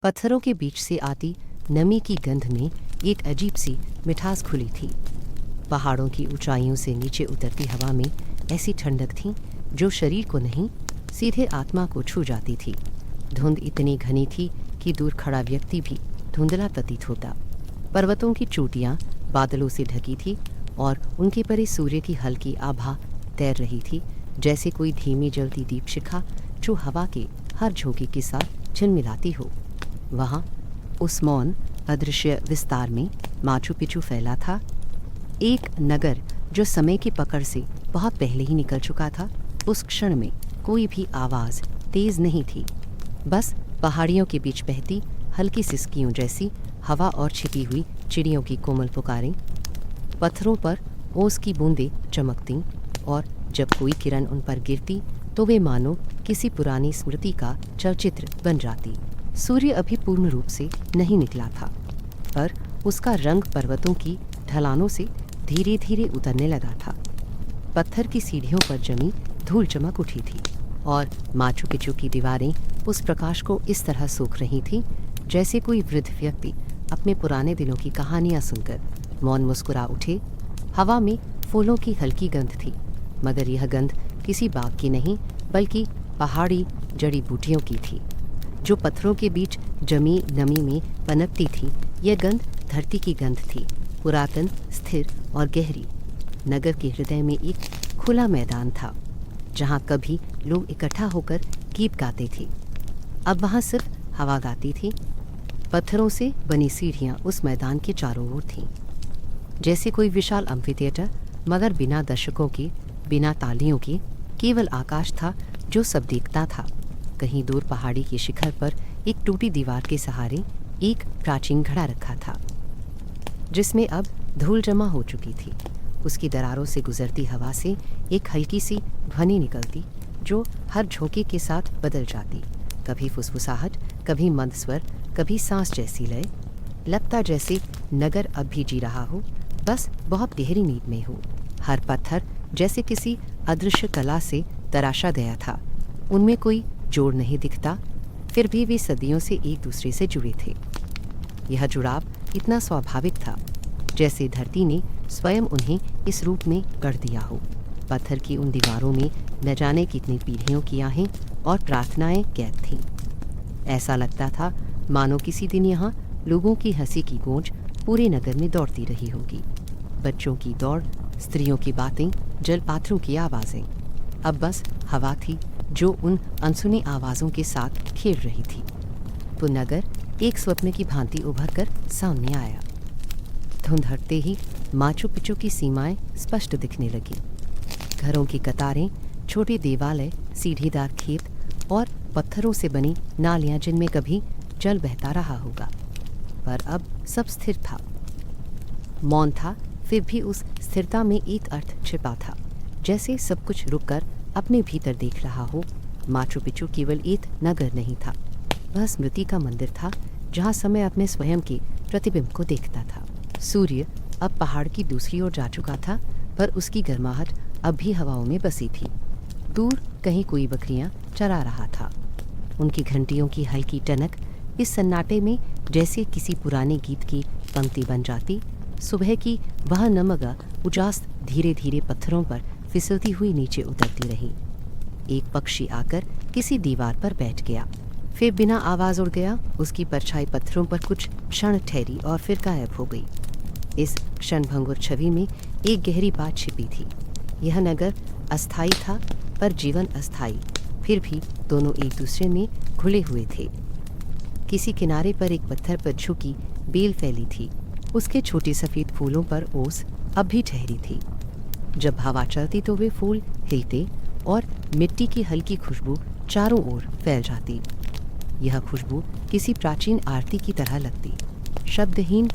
पत्थरों के बीच से आती नमी की गंध में एक अजीब सी मिठास घुली थी। पहाड़ों की ऊंचाइयों से नीचे उतरती हवा में ऐसी ठंडक थी जो शरीर को नहीं, सीधे आत्मा को छू जाती थी। धुंध इतनी घनी थी कि दूर खड़ा व्यक्ति भी धुंधला प्रतीत होता। पर्वतों की चोटियां बादलों से ढकी थी और उनके परे सूर्य की हल्की आभा तैर रही थी, जैसे कोई धीमी जलती दीप शिखा जो हवा के हर झोंके के साथ झिलमिलाती हो। वहाँ उस मौन अदृश्य विस्तार में माचू पिचू फैला था, एक नगर जो समय की पकड़ से बहुत पहले ही निकल चुका था। उस क्षण में कोई भी आवाज़ तेज नहीं थी, बस पहाड़ियों के बीच बहती हल्की सिसकियों जैसी हवा और छिपी हुई चिड़ियों की कोमल पुकारें। पत्थरों पर ओस की बूंदें चमकतीं और जब कोई किरण उन पर गिरती तो वे मानो किसी पुरानी स्मृति का चलचित्र बन जाती। सूर्य अभी पूर्ण रूप से नहीं निकला था, पर उसका रंग पर्वतों की ढलानों से धीरे धीरे उतरने लगा था। पत्थर की सीढ़ियों पर जमी धूल चमक उठी थी और माचू पिचू की दीवारें उस प्रकाश को इस तरह सूख रही थीं जैसे कोई वृद्ध व्यक्ति अपने पुराने दिनों की कहानियां सुनकर मौन मुस्कुरा उठे। हवा में फूलों की हल्की गंध थी, मगर यह गंध किसी बाग की नहीं बल्कि पहाड़ी जड़ी बूटियों की थी जो पत्थरों के बीच जमी नमी में पनपती थी। यह गंध धरती की गंध थी, पुरातन, स्थिर और गहरी। नगर के हृदय में एक खुला मैदान था जहाँ कभी लोग इकट्ठा होकर गीत गाते थे, अब वहाँ सिर्फ हवा गाती थी। पत्थरों से बनी सीढ़ियाँ उस मैदान के चारों ओर थीं, जैसे कोई विशाल अम्फीथिएटर, मगर बिना दर्शकों के, बिना तालियों के। केवल आकाश था जो सब देखता था। कहीं दूर पहाड़ी के शिखर पर एक टूटी दीवार के सहारे एक प्राचीन घड़ा रखा था, जिसमें अब धूल जमा हो चुकी थी। उसकी दरारों से गुजरती हवा से एक हल्की सी ध्वनि निकलती जो हर झोंके के साथ बदल जाती, कभी फुसफुसाहट, कभी मंद स्वर, कभी सांस जैसी लय। लगता जैसे नगर अब भी जी रहा हो, बस बहुत गहरी नींद में हो। हर पत्थर जैसे किसी अदृश्य कला से तराशा गया था, उनमें कोई जोड़ नहीं दिखता, फिर भी वे सदियों से एक दूसरे से जुड़े थे। यह जुड़ाव इतना स्वाभाविक था जैसे धरती ने स्वयं उन्हें इस रूप में गढ़ दिया हो। पत्थर की उन दीवारों में न जाने कितनी पीढ़ियों की आहें और प्रार्थनाएं कैद थीं। ऐसा लगता था मानो किसी दिन यहाँ लोगों की हंसी की गूंज पूरे नगर में दौड़ती रही होगी। बच्चों की दौड़, स्त्रियों की बातें, जलपात्रों की आवाज़ें। अब बस हवा थी जो उन अनसुनी आवाज़ों के साथ खेल रही थी। तो नगर एक स्वप्न की भांति उभर कर सामने आया। धुंध हटते ही माचू पिचू की सीमाएं स्पष्ट दिखने लगी। घरों की कतारें, छोटे देवालय, सीढ़ीदार खेत और पत्थरों से बनी नालियां जिनमें कभी जल बहता रहा होगा। पर अब सब स्थिर था, मौन था, फिर भी उस स्थिरता में एक अर्थ छिपा था, जैसे सब कुछ रुककर अपने भीतर देख रहा हो। माचू पिचू केवल एक नगर नहीं था, वह स्मृति का मंदिर था जहाँ समय अपने स्वयं के प्रतिबिंब को देखता था। सूर्य अब पहाड़ की दूसरी ओर जा चुका था, पर उसकी गर्माहट अब भी हवाओं में बसी थी। दूर कहीं कोई बकरियां चरा रहा था, उनकी घंटियों की हल्की टनक इस सन्नाटे में जैसे किसी पुराने गीत की पंक्ति बन जाती। सुबह की वह नमगा उजास धीरे धीरे पत्थरों पर फिसलती हुई नीचे उतरती रही। एक पक्षी आकर किसी दीवार पर बैठ गया, फिर बिना आवाज़ उड़ गया। उसकी परछाई पत्थरों पर कुछ क्षण ठहरी और फिर गायब हो गई। इस क्षणभंगुर छवि में एक गहरी बात छिपी थी। यह नगर अस्थायी था, पर जीवन अस्थायी। फिर भी दोनों एक दूसरे में घुले हुए थे। किसी किनारे पर एक पत्थर पर झुकी बेल फैली थी, उसके छोटे सफ़ेद फूलों पर ओस अब भी ठहरी थी। जब हवा चलती तो वे फूल हिलते और मिट्टी की हल्की खुशबू चारों ओर फैल जाती। यह खुशबू किसी प्राचीन आरती की तरह लगती, शब्दहीन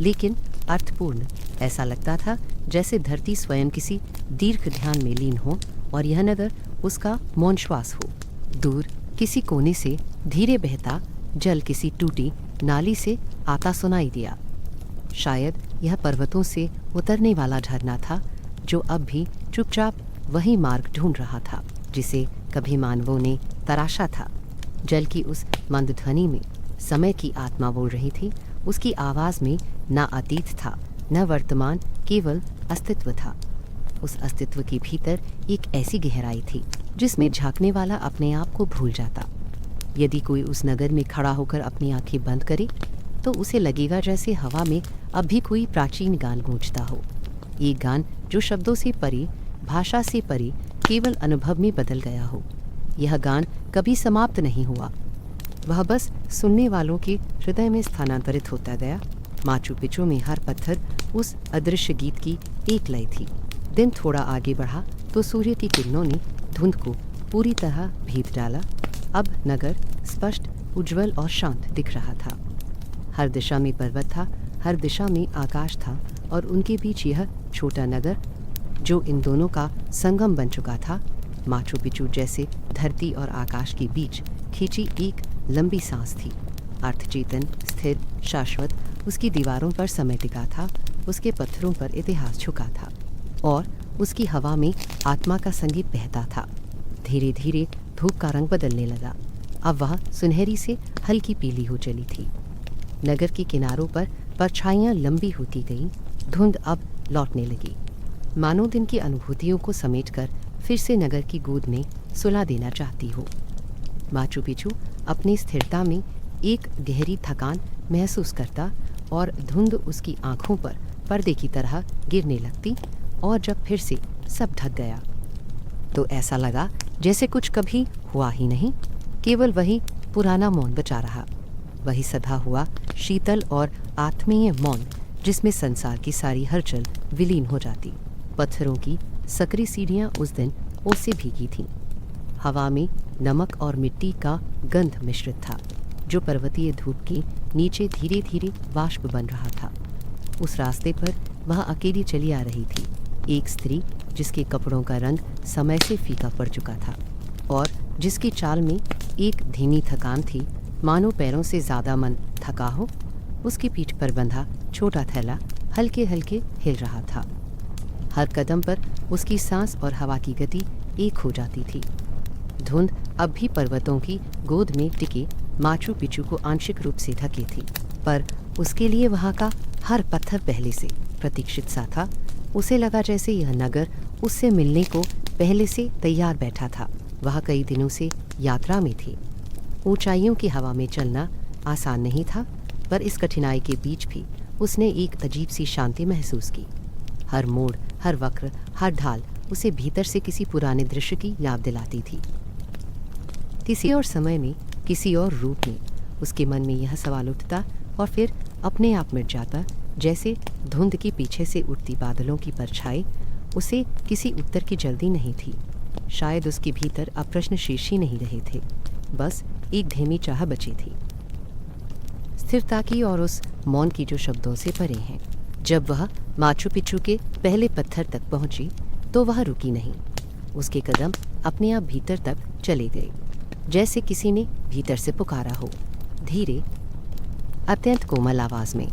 लेकिन अर्थपूर्ण। ऐसा लगता था जैसे धरती स्वयं किसी दीर्घ ध्यान में लीन हो और यह नगर उसका मौन श्वास हो। दूर किसी कोने से धीरे बहता जल किसी टूटी नाली से आता सुनाई दिया। शायद यह पर्वतों से उतरने वाला झरना था जो अब भी चुपचाप वही मार्ग ढूंढ रहा था जिसे कभी मानवों ने तराशा था। जल की उस मंद ध्वनि में समय की आत्मा बोल रही थी। उसकी आवाज़ में ना अतीत था न वर्तमान, केवल अस्तित्व था। उस अस्तित्व के भीतर एक ऐसी गहराई थी जिसमें झांकने वाला अपने आप को भूल जाता। यदि कोई उस नगर में खड़ा होकर अपनी आंखें बंद करे तो उसे लगेगा जैसे हवा में अब भी कोई प्राचीन गान गूंजता हो। एक गान जो शब्दों से परे, भाषा से परे, केवल अनुभव में बदल गया हो। यह गान कभी समाप्त नहीं हुआ, वह बस सुनने वालों के हृदय में स्थानांतरित होता गया। माचू पिचू में हर पत्थर उस अदृश्य गीत की एक लय थी। दिन थोड़ा आगे बढ़ा तो सूर्य की किरणों ने धुंध को पूरी तरह भीग डाला। अब नगर स्पष्ट, उज्जवल और शांत दिख रहा था। हर दिशा में पर्वत था, हर दिशा में आकाश था, और उनके बीच यह छोटा नगर जो इन दोनों का संगम बन चुका था। माचू पिचू जैसे धरती और आकाश के बीच खींची एक लंबी सांस थी। अर्थचेतन, स्थिर, शाश्वत, उसकी दीवारों पर समय टिका था, उसके पत्थरों पर इतिहास झुका था, और उसकी हवा में आत्मा का संगीत बहता था। धीरे धीरे धूप का रंग बदलने लगा। अब वह सुनहरी से हल्की पीली हो चली थी। नगर के किनारों पर परछाइयाँ लंबी होती गईं। धुंध अब लौटने लगी, मानो दिन की अनुभूतियों को समेटकर फिर से नगर की गोद में सुला देना चाहती हो। माचू पिचू अपनी स्थिरता में एक गहरी थकान महसूस करता, और धुंध उसकी आंखों पर पर्दे की तरह गिरने लगती। और जब फिर से सब ढक गया तो ऐसा लगा जैसे कुछ कभी हुआ ही नहीं, केवल वही पुराना मौन बचा रहा। वही सधा हुआ शीतल और आत्मीय मौन जिसमें संसार की सारी हलचल विलीन हो जाती। पत्थरों की सकरी सीढ़ियाँ उस दिन ओसे भीगी थीं। हवा में नमक और मिट्टी का गंध मिश्रित था जो पर्वतीय धूप के नीचे धीरे धीरे वाष्प बन रहा था। उस रास्ते पर वह अकेली चली आ रही थी, एक स्त्री जिसके कपड़ों का रंग समय से फीका पड़ चुका था और जिसकी चाल में एक धीमी थकान थी, मानो पैरों से ज़्यादा मन थका हो। उसकी पीठ पर बंधा छोटा थैला हल्के हल्के हिल रहा था। हर कदम पर उसकी सांस और हवा की गति एक हो जाती थी। धुंध अब भी पर्वतों की गोद में टिके माचू पिचू को आंशिक रूप से ढकी थी, पर उसके लिए वहाँ का हर पत्थर पहले से प्रतीक्षित सा था। उसे लगा जैसे यह नगर उससे मिलने को पहले से तैयार बैठा था। वह कई दिनों से यात्रा में थी। ऊंचाइयों की हवा में चलना आसान नहीं था, पर इस कठिनाई के बीच भी उसने एक अजीब सी शांति महसूस की। हर मोड़, हर वक्र, हर ढाल उसे भीतर से किसी पुराने दृश्य की याद दिलाती थी। किसी और समय में, किसी और रूप में उसके मन में यह सवाल उठता और फिर अपने आप मिट जाता, जैसे धुंध के पीछे से उठती बादलों की परछाई। उसे किसी उत्तर की जल्दी नहीं थी। शायद उसके भीतर अब प्रश्न शेष ही नहीं रहे थे, बस एक धीमी चाह बची थी, स्थिरता की और उस मौन की जो शब्दों से परे हैं। जब वह माचू पिचू के पहले पत्थर तक पहुंची तो वह रुकी नहीं। उसके कदम अपने आप भीतर तक चले गए, जैसे किसी ने भीतर से पुकारा हो। धीरे, अत्यंत कोमल आवाज में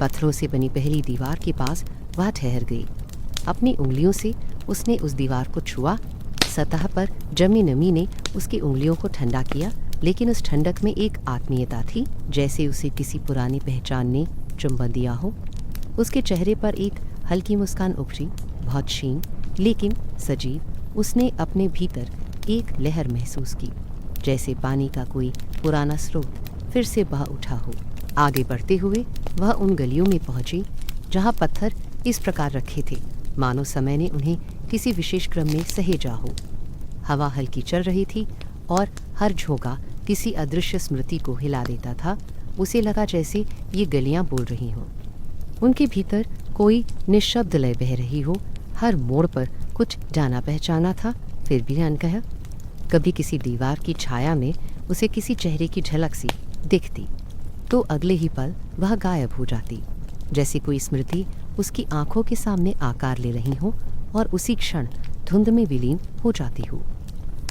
पत्थरों से बनी पहली दीवार के पास वह ठहर गई। अपनी उंगलियों से उसने उस दीवार को छुआ। सतह पर जमी नमी ने उसकी उंगलियों को ठंडा किया, लेकिन उस ठंडक में एक आत्मीयता थी, जैसे उसे किसी पुरानी पहचान ने चुंबन दिया हो। उसके चेहरे पर एक हल्की मुस्कान उभरी, बहुत क्षीण लेकिन सजीव। उसने अपने भीतर एक लहर महसूस की, जैसे पानी का कोई पुराना स्रोत फिर से बह उठा हो। आगे बढ़ते हुए वह उन गलियों में पहुंची जहां पत्थर इस प्रकार रखे थे मानो समय ने उन्हें किसी विशेष क्रम में सहेजा हो। हवा हल्की चल रही थी और हर झोंका किसी अदृश्य स्मृति को हिला देता था। उसे लगा जैसे ये गलियां बोल रही हों। उनके भीतर कोई निःशब्द लय बह रही हो। हर मोड़ पर कुछ जाना पहचाना था, फिर भी अनकहा। कभी किसी दीवार की छाया में उसे किसी चेहरे की झलक सी दिखती, तो अगले ही पल वह गायब हो जाती, जैसे कोई स्मृति उसकी आंखों के सामने आकार ले रही हो और उसी क्षण धुंध में विलीन हो जाती हो।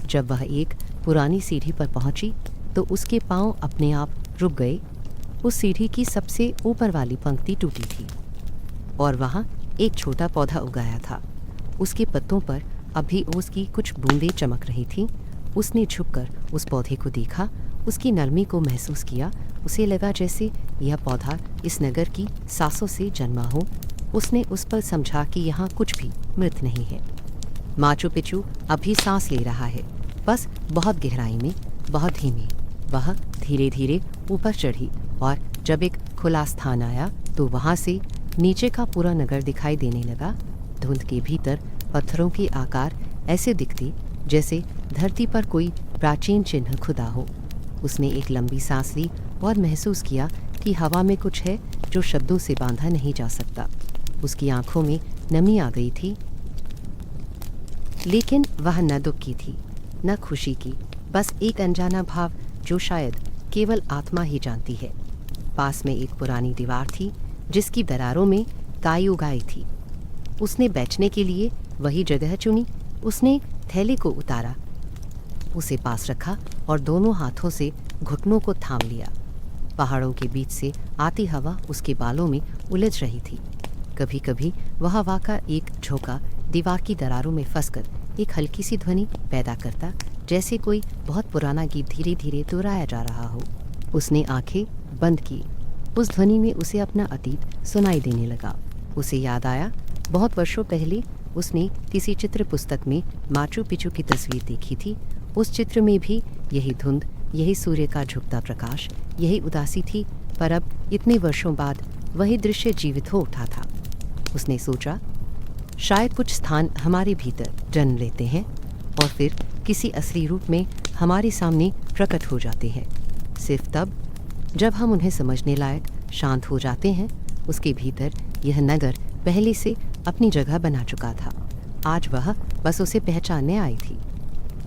जब वह एक पुरानी सीढ़ी पर पहुंची तो उसके पांव अपने आप रुक गए। उस सीढ़ी की सबसे ऊपर वाली पंक्ति टूटी थी और वहां एक छोटा पौधा उगाया था। उसके पत्तों पर अभी ओस की कुछ बूंदें चमक रही थीं। उसने झुककर उस पौधे को देखा उसकी नरमी को महसूस किया। उसे लगा जैसे यह पौधा इस नगर की सांसों से जन्मा हो। उसने उस पर समझा कि यहाँ कुछ भी मृत नहीं है। माचू पिचू अभी सांस ले रहा है, बस बहुत गहराई में, बहुत धीमे। वह धीरे धीरे ऊपर चढ़ी और जब एक खुला स्थान आया तो वहाँ से नीचे का पूरा नगर दिखाई देने लगा। धुंध के भीतर पत्थरों के आकार ऐसे दिखते जैसे धरती पर कोई प्राचीन चिन्ह खुदा हो। उसने एक लंबी सांस ली और महसूस किया कि हवा में कुछ है जो शब्दों से बांधा नहीं जा सकता। उसकी आंखों में नमी आ गई थी, लेकिन वह न दुख की थी न खुशी की, बस एक अनजाना भाव जो शायद केवल आत्मा ही जानती है। पास में एक पुरानी दीवार थी जिसकी दरारों में काई उगाई थी। उसने बैठने के लिए वही जगह चुनी। उसने थैले को उतारा, उसे पास रखा और दोनों हाथों से घुटनों को थाम लिया। पहाड़ों के बीच से आती हवा उसके बालों में उलझ रही थी। कभी कभी वह हवा का एक झोंका दीवार की दरारों में फंसकर एक हल्की सी ध्वनि पैदा करता, जैसे कोई बहुत पुराना गीत धीरे धीरे दोहराया जा रहा हो। उसने आंखें बंद की। उस ध्वनि में उसे अपना अतीत सुनाई देने लगा। उसे याद आया बहुत वर्षों पहले उसने किसी चित्र पुस्तक में माचू पिचू की तस्वीर देखी थी। उस चित्र में भी यही धुंध, यही सूर्य का झुकता प्रकाश, यही उदासी थी, पर अब इतने वर्षों बाद वही दृश्य जीवित हो उठा था। उसने सोचा, शायद कुछ स्थान हमारे भीतर जन्म लेते हैं और फिर किसी असली रूप में हमारे सामने प्रकट हो जाते हैं। सिर्फ तब जब हम उन्हें समझने लायक शांत हो जाते हैं। उसके भीतर यह नगर पहले से अपनी जगह बना चुका था। आज वह बस उसे पहचानने आई थी।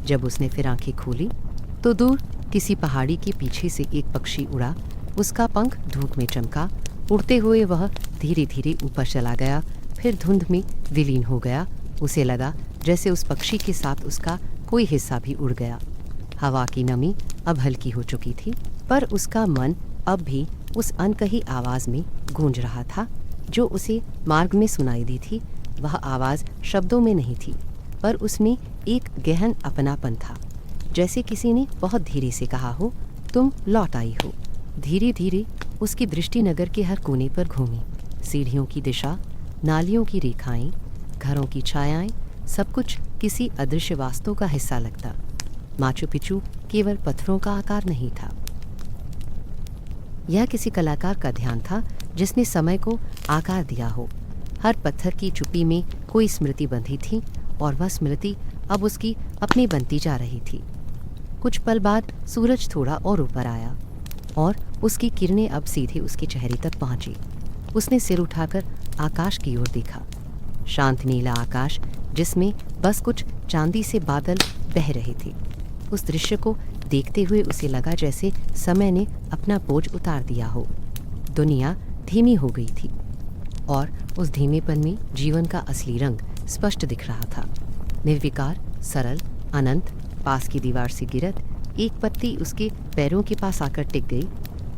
जब उसने फिर आंखें खोली तो दूर किसी पहाड़ी के पीछे से एक पक्षी उड़ा। उसका पंख धूप में चमका। उड़ते हुए वह धीरे धीरे ऊपर चला गया, फिर धुंध में विलीन हो गया। उसे लगा जैसे उस पक्षी के साथ उसका कोई हिस्सा भी उड़ गया। हवा की नमी अब हल्की हो चुकी थी, पर उसका मन अब भी उस अनकही आवाज़ में गूंज रहा था जो उसे मार्ग में सुनाई दी थी। वह आवाज़ शब्दों में नहीं थी, पर उसमें एक गहन अपनापन था, जैसे किसी ने बहुत धीरे से कहा हो, तुम लौट आई हो। धीरे धीरे उसकी दृष्टि नगर के हर कोने पर घूमी। सीढ़ियों की दिशा, नालियों की रेखाएं, घरों की छायाएं, सब कुछ किसी अदृश्य वास्तु का हिस्सा लगता। माचू पिचू केवल पत्थरों का आकार नहीं था, यह किसी कलाकार का ध्यान था जिसने समय को आकार दिया हो। हर पत्थर की चुप्पी में कोई स्मृति बंधी थी और वह स्मृति अब उसकी अपनी बनती जा रही थी। कुछ पल बाद सूरज थोड़ा और ऊपर आया और उसकी किरणें अब सीधे उसके चेहरे तक पहुंची। उसने सिर उठाकर आकाश की ओर देखा। शांत नीला आकाश जिसमें बस कुछ चांदी से बादल बह रहे थे। उस दृश्य को देखते हुए उसे लगा जैसे समय ने अपना बोझ उतार दिया हो। दुनिया धीमी हो गई थी और उस धीमेपन में जीवन का असली रंग स्पष्ट दिख रहा था। निर्विकार, सरल, अनंत। पास की दीवार से गिरत एक पत्ती उसके पैरों के पास आकर टिक गई।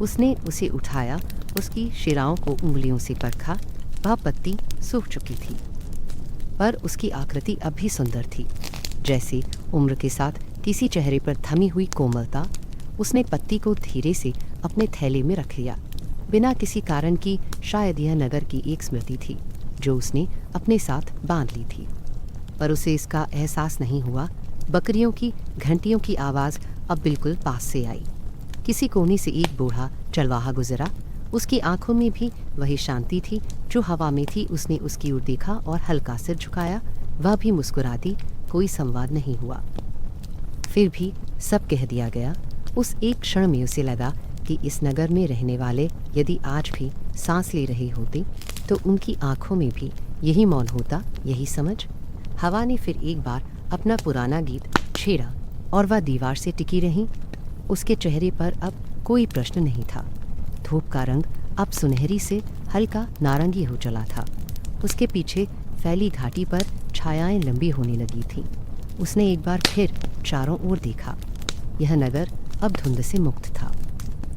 उसने उसे उठाया, उसकी शिराओं को उंगलियों से परखा। वह पत्ती सूख चुकी थी, पर उसकी आकृति अब भी सुंदर थी, जैसे उम्र के साथ किसी चेहरे पर थमी हुई कोमलता। उसने पत्ती को धीरे से अपने थैले में रख लिया, बिना किसी कारण की। शायद यह नगर की एक स्मृति थी जो उसने अपने साथ बांध ली थी, पर उसे इसका एहसास नहीं हुआ। बकरियों की घंटियों की आवाज़ अब बिल्कुल पास से आई। किसी कोने से एक बूढ़ा चलवाहा गुजरा। उसकी आंखों में भी वही शांति थी जो हवा में थी। उसने उसकी ओर देखा और हल्का सिर झुकाया। वह भी मुस्कुरा दी। कोई संवाद नहीं हुआ। फिर भी सब कह दिया गया। उस एक क्षण में उसे लगा कि इस नगर में रहने वाले यदि आज भी सांस ले रहे होते तो उनकी आंखों में भी यही मौन होता, यही समझ। हवा ने फिर एक बार अपना पुराना गीत छेड़ा और वह दीवार से टिकी रही। उसके चेहरे पर अब कोई प्रश्न नहीं था। धूप का रंग अब सुनहरी से हल्का नारंगी हो चला था। उसके पीछे फैली घाटी पर छायाएं लंबी होने लगी थीं। उसने एक बार फिर चारों ओर देखा। यह नगर अब धुंध से मुक्त था,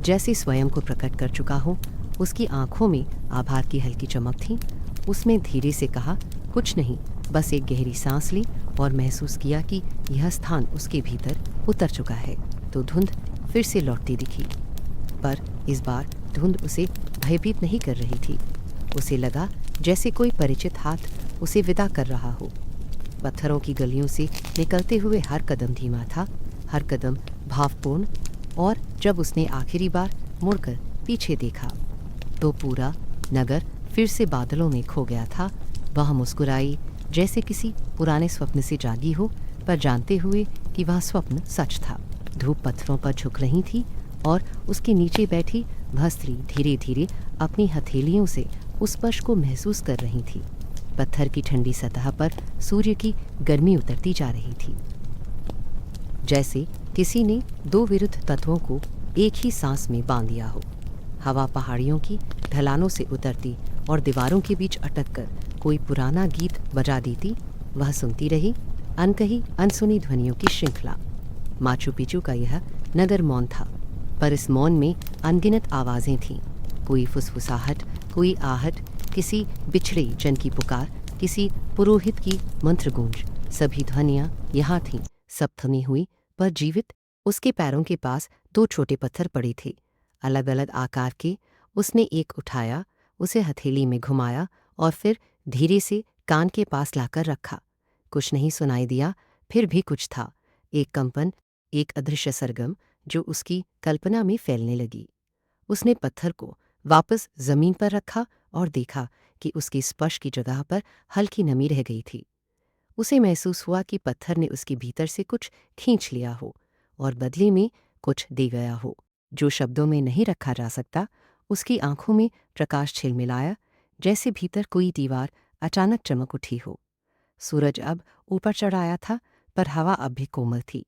जैसे स्वयं को प्रकट कर चुका हो। उसकी आंखों में आभार की हल्की चमक थी। उसने धीरे से कहा, कुछ नहीं, बस एक गहरी सांस ली और महसूस किया कि यह स्थान उसके भीतर उतर चुका है। तो धुंध फिर से लौटती दिखी, पर इस बार धुंध उसे भयभीत नहीं कर रही थी। उसे लगा जैसे कोई परिचित हाथ उसे विदा कर रहा हो। पत्थरों की गलियों से निकलते हुए हर कदम धीमा था, हर कदम भावपूर्ण, और जब उसने आखिरी बार मुड़कर पीछे देखा तो पूरा नगर फिर से बादलों में खो गया था। वह मुस्कुराई जैसे किसी पुराने स्वप्न से जागी हो, पर जानते हुए कि वह स्वप्न सच था। धूप पत्थरों पर झुक रही थी और उसके नीचे बैठी वह स्त्री धीरे धीरे अपनी हथेलियों से उस स्पर्श को महसूस कर रही थी। पत्थर की ठंडी सतह पर सूर्य की गर्मी उतरती जा रही थी, जैसे किसी ने दो विरुद्ध तत्वों को एक ही सांस में बांध दिया हो। हवा पहाड़ियों की ढलानों से उतरती और दीवारों के बीच अटक कर कोई पुराना गीत बजा देती। वह सुनती रही, अनकही अनसुनी ध्वनियों की श्रृंखला। माचू पिचू का यह नगर मौन था, पर इस मौन में अनगिनत आवाज़ें थीं। कोई फुसफुसाहट, कोई आहट, किसी बिछड़े जन की पुकार, किसी पुरोहित की मंत्र गूंज। सभी ध्वनियाँ यहाँ थीं, सब थमी हुई पर जीवित। उसके पैरों के पास दो छोटे पत्थर पड़े थे, अलग अलग आकार के। उसने एक उठाया, उसे हथेली में घुमाया और फिर धीरे से कान के पास लाकर रखा। कुछ नहीं सुनाई दिया, फिर भी कुछ था, एक कंपन, एक अदृश्य सरगम जो उसकी कल्पना में फैलने लगी। उसने पत्थर को वापस जमीन पर रखा और देखा कि उसके स्पर्श की जगह पर हल्की नमी रह गई थी। उसे महसूस हुआ कि पत्थर ने उसके भीतर से कुछ खींच लिया हो और बदले में कुछ दे गया हो, जो शब्दों में नहीं रखा जा सकता। उसकी आंखों में प्रकाश छिलमिलाया, जैसे भीतर कोई दीवार अचानक चमक उठी हो। सूरज अब ऊपर चढ़ आया था, पर हवा अब भी कोमल थी।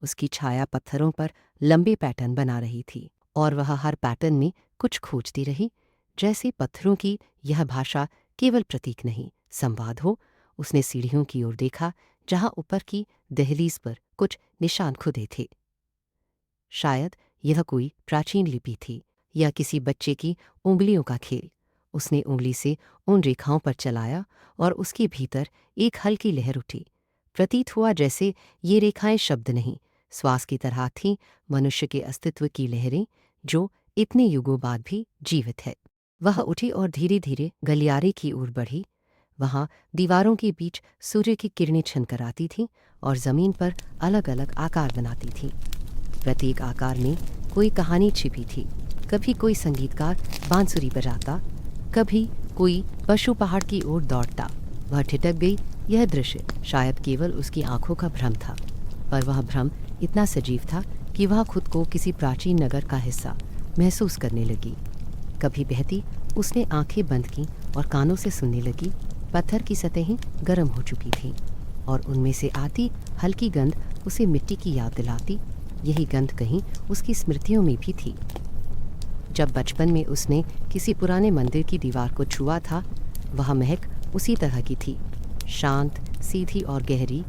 उसकी छाया पत्थरों पर लंबे पैटर्न बना रही थी और वह हर पैटर्न में कुछ खोजती रही, जैसे पत्थरों की यह भाषा केवल प्रतीक नहीं, संवाद हो। उसने सीढ़ियों की ओर देखा, जहां ऊपर की दहलीज पर कुछ निशान खुदे थे। शायद यह कोई प्राचीन लिपि थी या किसी बच्चे की उंगलियों का खेल। उसने उंगली से उन रेखाओं पर चलाया और उसके भीतर एक हल्की लहर उठी। प्रतीत हुआ जैसे ये रेखाएं शब्द नहीं, श्वास की तरह थीं, मनुष्य के अस्तित्व की लहरें जो इतने युगों बाद भी जीवित है। वह उठी और धीरे धीरे गलियारे की ओर बढ़ी। वहाँ दीवारों के बीच सूर्य की किरणें छनकर आती थीं और ज़मीन पर अलग अलग आकार बनाती थीं। प्रत्येक आकार में कोई कहानी छिपी थी। कभी कोई संगीतकार बांसुरी बजाता, कभी कोई पशु पहाड़ की ओर दौड़ता। वह ठिठक गई। यह दृश्य शायद केवल उसकी आंखों का भ्रम था, पर वह भ्रम इतना सजीव था कि वह खुद को किसी प्राचीन नगर का हिस्सा महसूस करने लगी। कभी बहती उसने आंखें बंद की और कानों से सुनने लगी। पत्थर की सतहें गर्म हो चुकी थीं और उनमें से आती हल्की गंध उसे मिट्टी की याद दिलाती। यही गंध कहीं उसकी स्मृतियों में भी थी। जब बचपन में उसने किसी पुराने मंदिर की दीवार को छुआ था, वह महक उसी तरह की थी, शांत, सीधी और गहरी।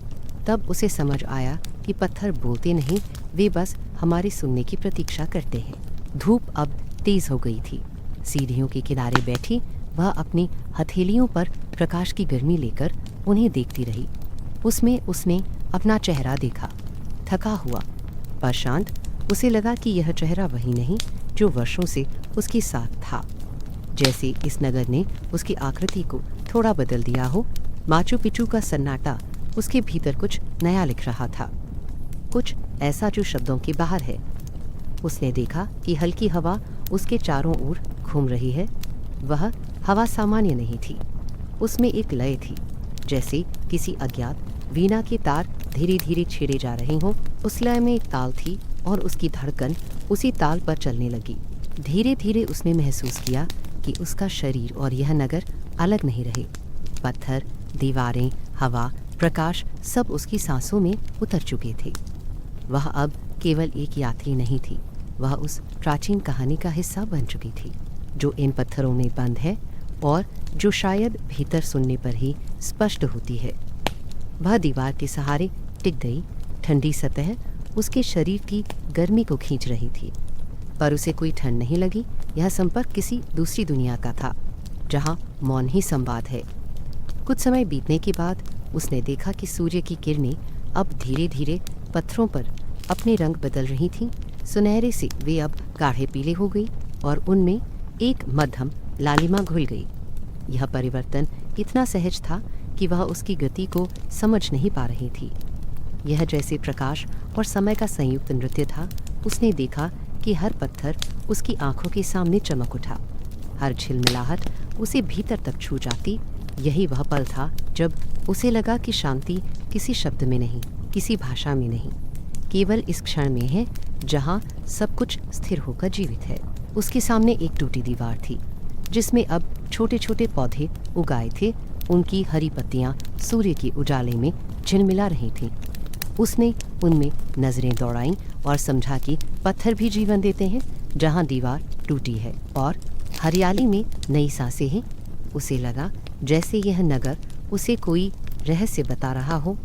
तब उसे समझ आया कि पत्थर बोलते नहीं, वे बस हमारी सुनने की प्रतीक्षा करते हैं। धूप अब तेज हो गई थी। सीढ़ियों के किनारे बैठी वह अपनी हथेलियों पर प्रकाश की गर्मी लेकर उन्हें देखती रही। उसमें उसने अपना चेहरा देखा, थका हुआ पर शांत। उसे लगा कि यह चेहरा वही नहीं जो वर्षों से उसके साथ था, जैसे इस नगर ने उसकी आकृति को थोड़ा बदल दिया हो। माचू पिचू का सन्नाटा उसके भीतर कुछ नया लिख रहा था, कुछ ऐसा जो शब्दों के बाहर है। उसने देखा कि हल्की हवा उसके चारों ओर घूम रही है। वह हवा सामान्य नहीं थी, उसमें एक लय थी, जैसे किसी अज्ञात वीणा के तार धीरे धीरे छेड़े जा रहे हों। उस लय में एक ताल थी और उसकी धड़कन उसी ताल पर चलने लगी। धीरे धीरे उसने महसूस किया कि उसका शरीर और यह नगर अलग नहीं रहे। पत्थर, दीवारें, हवा, प्रकाश सब उसकी सांसों में उतर चुके थे। वह अब केवल एक यात्री नहीं थी, वह उस प्राचीन कहानी का हिस्सा बन चुकी थी, जो इन पत्थरों में बंद है और जो शायद भीतर सुनने पर ही स्पष्ट होती है। वह दीवार के सहारे टिक गई। ठंडी सतह उसके शरीर की गर्मी को खींच रही थी, पर उसे कोई ठंड नहीं लगी। यह संपर्क किसी दूसरी दुनिया का था, जहाँ मौन ही संवाद है। कुछ समय बीतने के बाद उसने देखा कि सूर्य की किरणें अब धीरे धीरे पत्थरों पर अपने रंग बदल रही थीं। सुनहरे से वे अब गाढ़े पीले हो गई और उनमें एक मध्यम लालिमा घुल गई। यह परिवर्तन इतना सहज था कि वह उसकी गति को समझ नहीं पा रही थी। यह जैसे प्रकाश और समय का संयुक्त नृत्य था। उसने देखा कि हर पत्थर उसकी आंखों के सामने चमक उठा, हर झिलमिलाहट उसे भीतर तक छू जाती। यही वह पल था जब उसे लगा कि शांति किसी शब्द में नहीं, किसी भाषा में नहीं, केवल इस क्षण में है जहाँ सब कुछ स्थिर होकर जीवित है। उसके सामने एक टूटी दीवार थी जिसमें अब छोटे छोटे पौधे उगाए थे। उनकी हरी पत्तियां सूर्य की उजाले में झिलमिला रही थीं। उसने उनमें नजरें दौड़ाईं और समझा कि पत्थर भी जीवन देते हैं जहां दीवार टूटी है, और हरियाली में नई सांसें हैं। उसे लगा जैसे यह नगर उसे कोई रहस्य बता रहा हो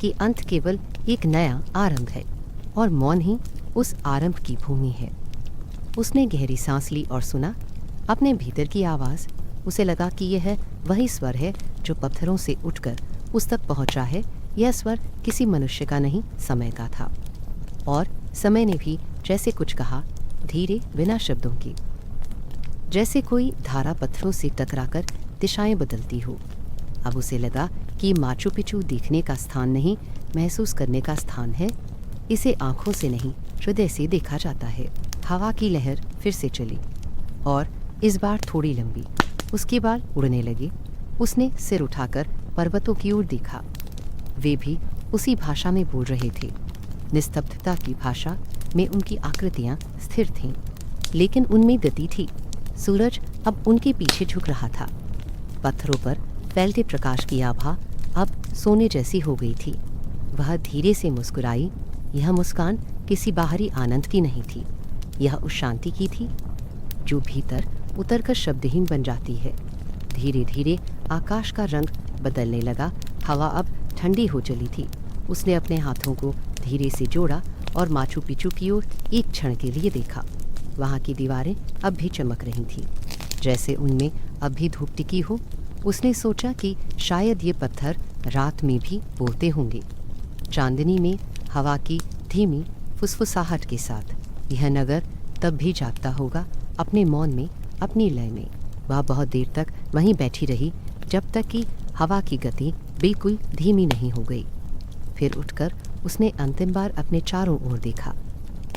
कि अंत केवल एक नया आरंभ है और मौन ही उस आरंभ की भूमि है। उसने गहरी सांस ली और सुना अपने भीतर की आवाज़। उसे लगा कि यह वही स्वर है जो पत्थरों से उठकर उस तक पहुंचा है। यह स्वर किसी मनुष्य का नहीं, समय का था, और समय ने भी जैसे कुछ कहा, धीरे, बिना शब्दों की, जैसे कोई धारा पत्थरों से टकराकर दिशाएं बदलती हो। अब उसे लगा कि माचू पिचू देखने का स्थान नहीं, महसूस करने का स्थान है। इसे आंखों से नहीं, हृदय से देखा जाता है। हवा की लहर फिर से चली और इस बार थोड़ी लंबी। उसके बाल उड़ने लगे। उसने सिर उठाकर पर्वतों की ओर देखा। वे भी उसी भाषा में बोल रहे थे। निस्तब्धता की भाषा में उनकी आकृतियां स्थिर थीं, लेकिन उनमें गति थी। सूरज अब उनके पीछे झुक रहा था। पत्थरों पर फैलते प्रकाश की आभा अब सोने जैसी हो गई थी। वह धीरे से मुस्कुराई। यह मुस्कान किसी बाहरी आनंद की नहीं थी, यह उस शांति की थी जो भीतर उतरकर शब्दहीन बन जाती है। धीरे धीरे आकाश का रंग बदलने लगा। हवा अब ठंडी हो चली थी। उसने अपने हाथों को धीरे से जोड़ा और माचू पिचू की ओर एक क्षण के लिए देखा। वहाँ की दीवारें अब भी चमक रही थीं, जैसे उनमें अब भी धूप टिकी हो। उसने सोचा कि शायद ये पत्थर रात में भी बोलते होंगे, चांदनी में, हवा की धीमी फुसफुसाहट के साथ। यह नगर तब भी जागता होगा, अपने मौन में, अपनी लय में। वह बहुत देर तक वहीं बैठी रही, जब तक कि हवा की गति बिल्कुल धीमी नहीं हो गई। फिर उठकर उसने अंतिम बार अपने चारों ओर देखा।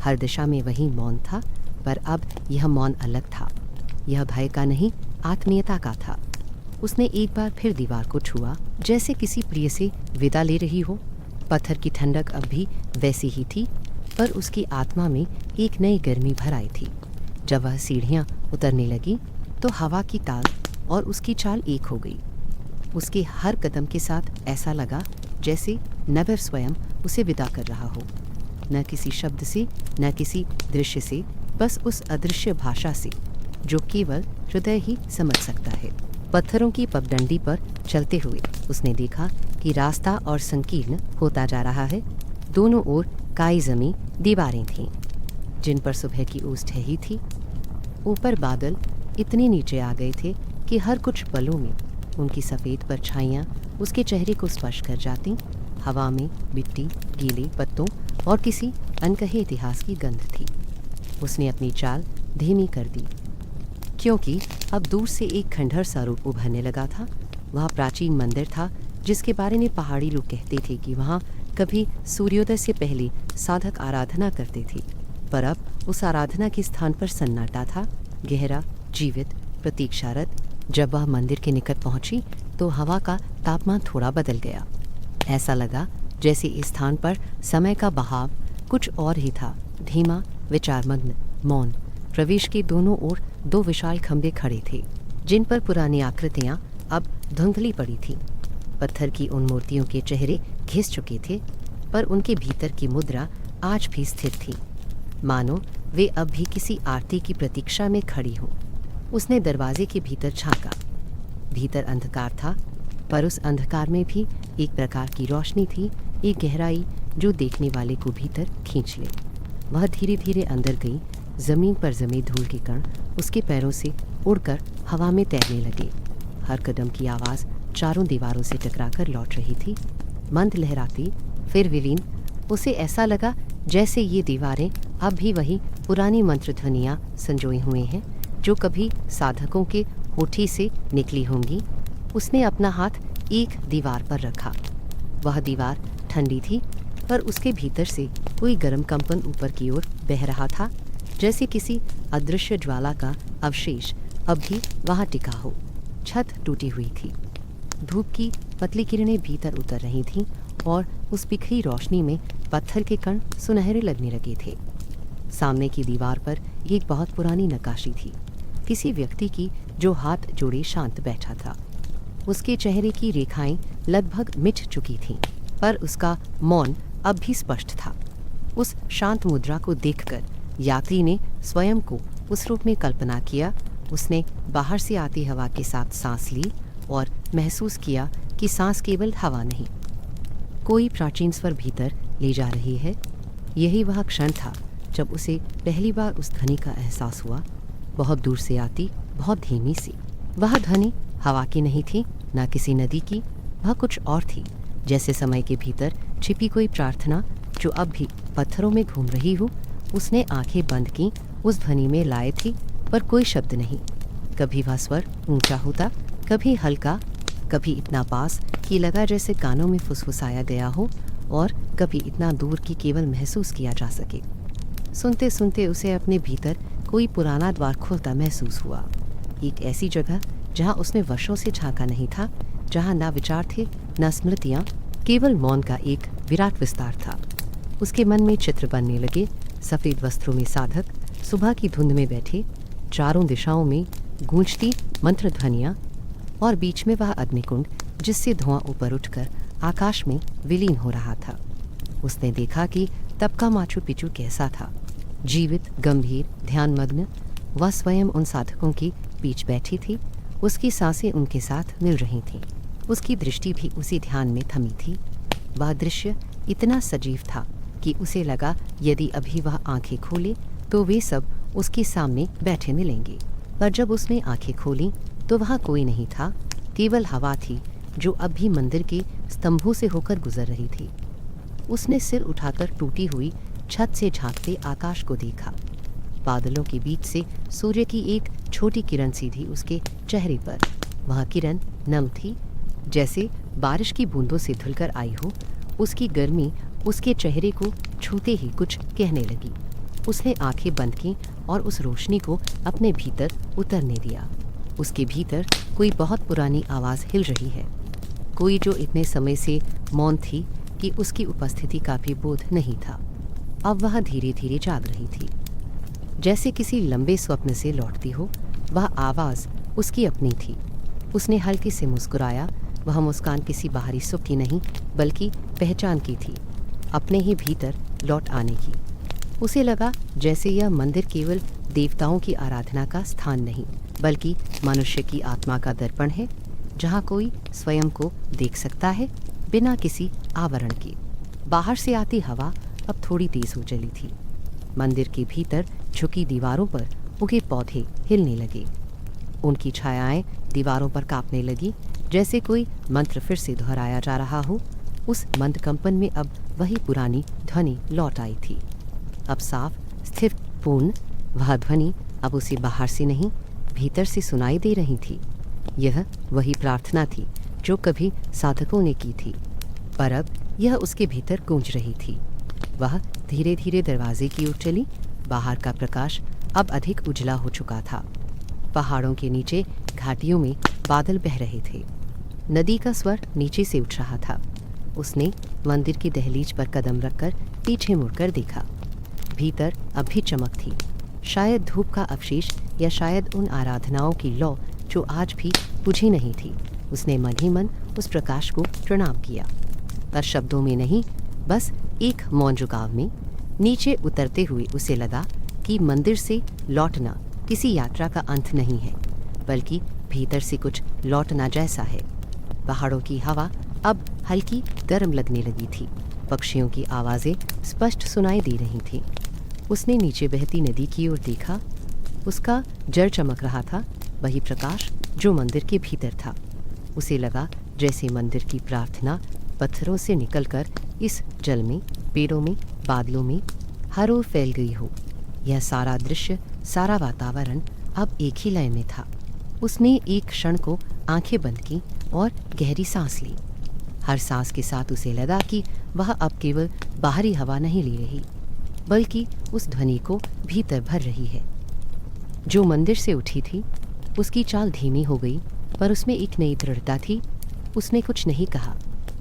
हर दिशा में वही मौन था, पर अब यह मौन अलग था। यह भय का नहीं, आत्मीयता का था। उसने एक बार फिर दीवार को छुआ, जैसे किसी प्रिय से विदा ले रही हो। पत्थर की ठंडक अब भी वैसी ही थी, पर उसकी आत्मा में एक नई गर्मी भर आई थी। जब वह सीढ़ियाँ उतरने लगी तो हवा की ताल और उसकी चाल एक हो गई। उसके हर कदम के साथ ऐसा लगा जैसे नगर स्वयं उसे विदा कर रहा हो, न किसी शब्द से, न किसी दृश्य से, बस उस अदृश्य भाषा से जो केवल हृदय ही समझ सकता है। पत्थरों की पगडंडी पर चलते हुए उसने देखा कि रास्ता और संकीर्ण होता जा रहा है। दोनों ओर काई जमी दीवारें थीं, जिन पर सुबह की ओस ठहरी थी। ऊपर बादल इतने नीचे आ गए थे कि हर कुछ पलों में उनकी सफ़ेद परछाइयाँ उसके चेहरे को स्पर्श कर जाती। हवा में मिट्टी, गीले पत्तों और किसी अनकहे इतिहास की गंध थी। उसने अपनी चाल धीमी कर दी, क्योंकि अब दूर से एक खंडहर सा रूप उभरने लगा था। वह प्राचीन मंदिर था जिसके बारे में पहाड़ी लोग कहते थे कि वहाँ कभी सूर्योदय से पहले साधक आराधना करते थे, पर अब उस आराधना के स्थान पर सन्नाटा था, गहरा, जीवित, प्रतीक्षारत। जब वह मंदिर के निकट पहुंची तो हवा का तापमान थोड़ा बदल गया। ऐसा लगा जैसे इस स्थान पर समय का बहाव कुछ और ही था, धीमा, विचारमग्न, मौन। प्रवेश के दोनों ओर दो विशाल खंभे खड़े थे, जिन पर पुरानी आकृतियां अब धुंधली पड़ी थीं। पत्थर की उन मूर्तियों के चेहरे घिस चुके थे, पर उनके भीतर की मुद्रा आज भी स्थिर थी, मानो वे अब भी किसी आरती की प्रतीक्षा में खड़ी हों। उसने दरवाजे के भीतर झांका। भीतर अंधकार था, पर उस अंधकार में भी एक प्रकार की रोशनी थी, एक गहराई जो देखने वाले को भीतर खींच ले। वह धीरे धीरे अंदर गई। जमीन पर जमे धूल के कण उसके पैरों से उड़कर हवा में तैरने लगे। हर कदम की आवाज़ चारों दीवारों से टकराकर लौट रही थी, मंद लहराती, फिर विलीन। उसे ऐसा लगा जैसे ये दीवारें अब भी वही पुरानी मंत्र ध्वनियाँ संजोए हुए हैं जो कभी साधकों के होठी से निकली होंगी। उसने अपना हाथ एक दीवार पर रखा। वह दीवार ठंडी थी, पर उसके भीतर से कोई गर्म कंपन ऊपर की ओर बह रहा था, जैसे किसी अदृश्य ज्वाला का अवशेष अब भी वहाँ टिका हो। छत टूटी हुई थी। धूप की पतली किरणें भीतर उतर रही थीं और उस बिखरी रोशनी में पत्थर के कण सुनहरे लगने लगे थे। सामने की दीवार पर एक बहुत पुरानी नक्काशी थी, किसी व्यक्ति की जो हाथ जोड़े शांत बैठा था। उसके चेहरे की रेखाएं लगभग मिट चुकी थीं, पर उसका मौन अब भी स्पष्ट था। उस शांत मुद्रा को देखकर यात्री ने स्वयं को उस रूप में कल्पना किया। उसने बाहर से आती हवा के साथ सांस ली और महसूस किया कि सांस केवल हवा नहीं, कोई प्राचीन स्वर भीतर ले जा रही है। यही वह क्षण था जब उसे पहली बार उस ध्वनि का एहसास हुआ, बहुत दूर से आती, बहुत धीमी सी। वह ध्वनि हवा की नहीं थी, न किसी नदी की, वह कुछ और थी, जैसे समय के भीतर छिपी कोई प्रार्थना जो अब भी पत्थरों में घूम रही हो। उसने आंखें बंद की, उस ध्वनि में लाए थी, पर कोई शब्द नहीं। कभी वह स्वर ऊंचा होता, कभी हल्का, कभी इतना पास कि लगा जैसे कानों में फुसफुसाया गया हो, और कभी इतना दूर कि केवल महसूस किया जा सके। सुनते सुनते उसे अपने भीतर कोई पुराना द्वार खुलता महसूस हुआ। एक ऐसी जगह जहाँ उसने वर्षों से झांका नहीं था, जहाँ ना विचार थे, न स्मृतियाँ, केवल मौन का एक विराट विस्तार था। उसके मन में चित्र बनने लगे। सफ़ेद वस्त्रों में साधक सुबह की धुंध में बैठे, चारों दिशाओं में गूंजती मंत्र ध्वनियाँ, और बीच में वह अग्निकुंड जिससे धुआं ऊपर उठकर आकाश में विलीन हो रहा था। उसने देखा कि तब का माचू पिचू कैसा था, जीवित, गंभीर, ध्यानमग्न। वह स्वयं उन साधकों की बीच बैठी थी। उसकी सांसें उनके साथ मिल रही थीं। उसकी दृष्टि भी उसी ध्यान में थमी थी। वह दृश्य इतना सजीव था कि उसे लगा यदि अभी वह आंखें खोले तो वे सब उसके सामने बैठे मिलेंगे। पर जब उसने आंखें खोली तो वहाँ कोई नहीं था, केवल हवा थी जो अब भी मंदिर के स्तंभों से होकर गुजर रही थी। उसने सिर उठाकर टूटी हुई छत से झांकते आकाश को देखा। बादलों के बीच से सूर्य की एक छोटी किरण सीधी उसके चेहरे पर। वह किरण नम थी, जैसे बारिश की बूंदों से धुलकर आई हो। उसकी गर्मी उसके चेहरे को छूते ही कुछ कहने लगी। उसने आंखें बंद की और उस रोशनी को अपने भीतर उतरने दिया। उसके भीतर कोई बहुत पुरानी आवाज़ हिल रही है, कोई जो इतने समय से मौन थी कि उसकी उपस्थिति का भी बोध नहीं था। अब वह धीरे धीरे जाग रही थी, जैसे किसी लंबे स्वप्न से लौटती हो। वह आवाज़ उसकी अपनी थी। उसने हल्के से मुस्कुराया। वह मुस्कान किसी बाहरी सुख की नहीं, बल्कि पहचान की थी, अपने ही भीतर लौट आने की। उसे लगा जैसे यह मंदिर केवल देवताओं की आराधना का स्थान नहीं, बल्कि मनुष्य की आत्मा का दर्पण है, जहाँ कोई स्वयं को देख सकता है बिना किसी आवरण के। बाहर से आती हवा अब थोड़ी तेज हो चली थी। मंदिर के भीतर झुकी दीवारों पर उगे पौधे हिलने लगे। उनकी छायाएं दीवारों पर कांपने लगी, जैसे कोई मंत्र फिर से दोहराया जा रहा हो। उस मंद कंपन में अब वही पुरानी ध्वनि लौट आई थी, अब साफ, स्थिर, पूर्ण। वह ध्वनि अब उसे बाहर से नहीं, भीतर से सुनाई दे रही थी। यह वही प्रार्थना थी जो कभी साधकों ने की थी, पर अब यह उसके भीतर गूंज रही थी। वह धीरे धीरे दरवाजे की ओर चली। बाहर का प्रकाश अब अधिक उजला हो चुका था। पहाड़ों के नीचे घाटियों में बादल बह रहे थे। नदी का स्वर नीचे से उठ रहा था। उसने मंदिर की दहलीज पर कदम रखकर पीछे मुड़कर देखा। भीतर अब भी चमक थी, शायद धूप का अवशेष, या शायद उन आराधनाओं की लौ जो आज भी बुझी नहीं थी। उसने मन ही मन उस प्रकाश को प्रणाम किया, पर शब्दों में नहीं, बस एक मौन झुकाव में। नीचे उतरते हुए उसे लगा कि मंदिर से लौटना किसी यात्रा का अंत नहीं है, बल्कि भीतर से कुछ लौटना जैसा है। पहाड़ों की हवा अब हल्की गर्म लगने लगी थी। पक्षियों की आवाज़ें स्पष्ट सुनाई दे रही थीं। उसने नीचे बहती नदी की ओर देखा। उसका जड़ चमक रहा था, वही प्रकाश जो मंदिर के भीतर था। उसे लगा जैसे मंदिर की प्रार्थना पत्थरों से निकलकर इस जल में, पेड़ों में बादलों में हर ओर फैल गई हो। यह सारा दृश्य, सारा वातावरण अब एक ही लय में था। उसने एक क्षण को आंखें बंद की और गहरी सांस ली। हर सांस के साथ उसे लगा कि वह अब केवल बाहरी हवा नहीं ले रही, बल्कि उस ध्वनि को भीतर भर रही है। जो मंदिर से उठी थी, उसकी चाल धीमी हो गई, पर उसमें एक नई दृढ़ता थी। उसने कुछ नहीं कहा,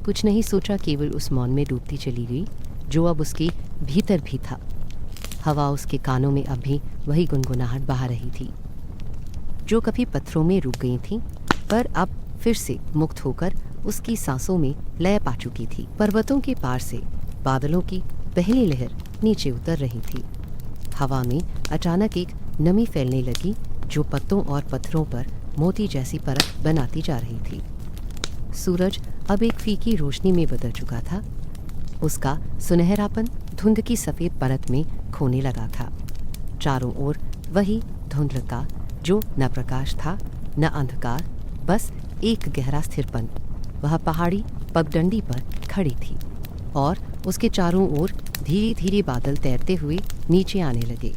कुछ नहीं सोचा, केवल उस मौन में डूबती चली गई जो अब उसके भीतर भी था। हवा उसके कानों में अब भी वही गुनगुनाहट बहा रही थी, जो कभी पत्थरों में रुक गई थी, पर अब फिर से मुक्त होकर उसकी सांसों में लय पा चुकी थी। पर्वतों के पार से बादलों की पहली लहर नीचे उतर रही थी। हवा में अचानक एक नमी फैलने लगी, जो पत्तों और पत्थरों पर मोती जैसी परत बनाती जा रही थी। सूरज अब एक फीकी रोशनी में बदल चुका था। उसका सुनहरापन धुंध की सफ़ेद परत में खोने लगा था। चारों ओर वही धुंधलता, जो न प्रकाश था न अंधकार, बस एक गहरा स्थिरपन। वह पहाड़ी पगडंडी पर खड़ी थी और उसके चारों ओर धीरे धीरे बादल तैरते हुए नीचे आने लगे।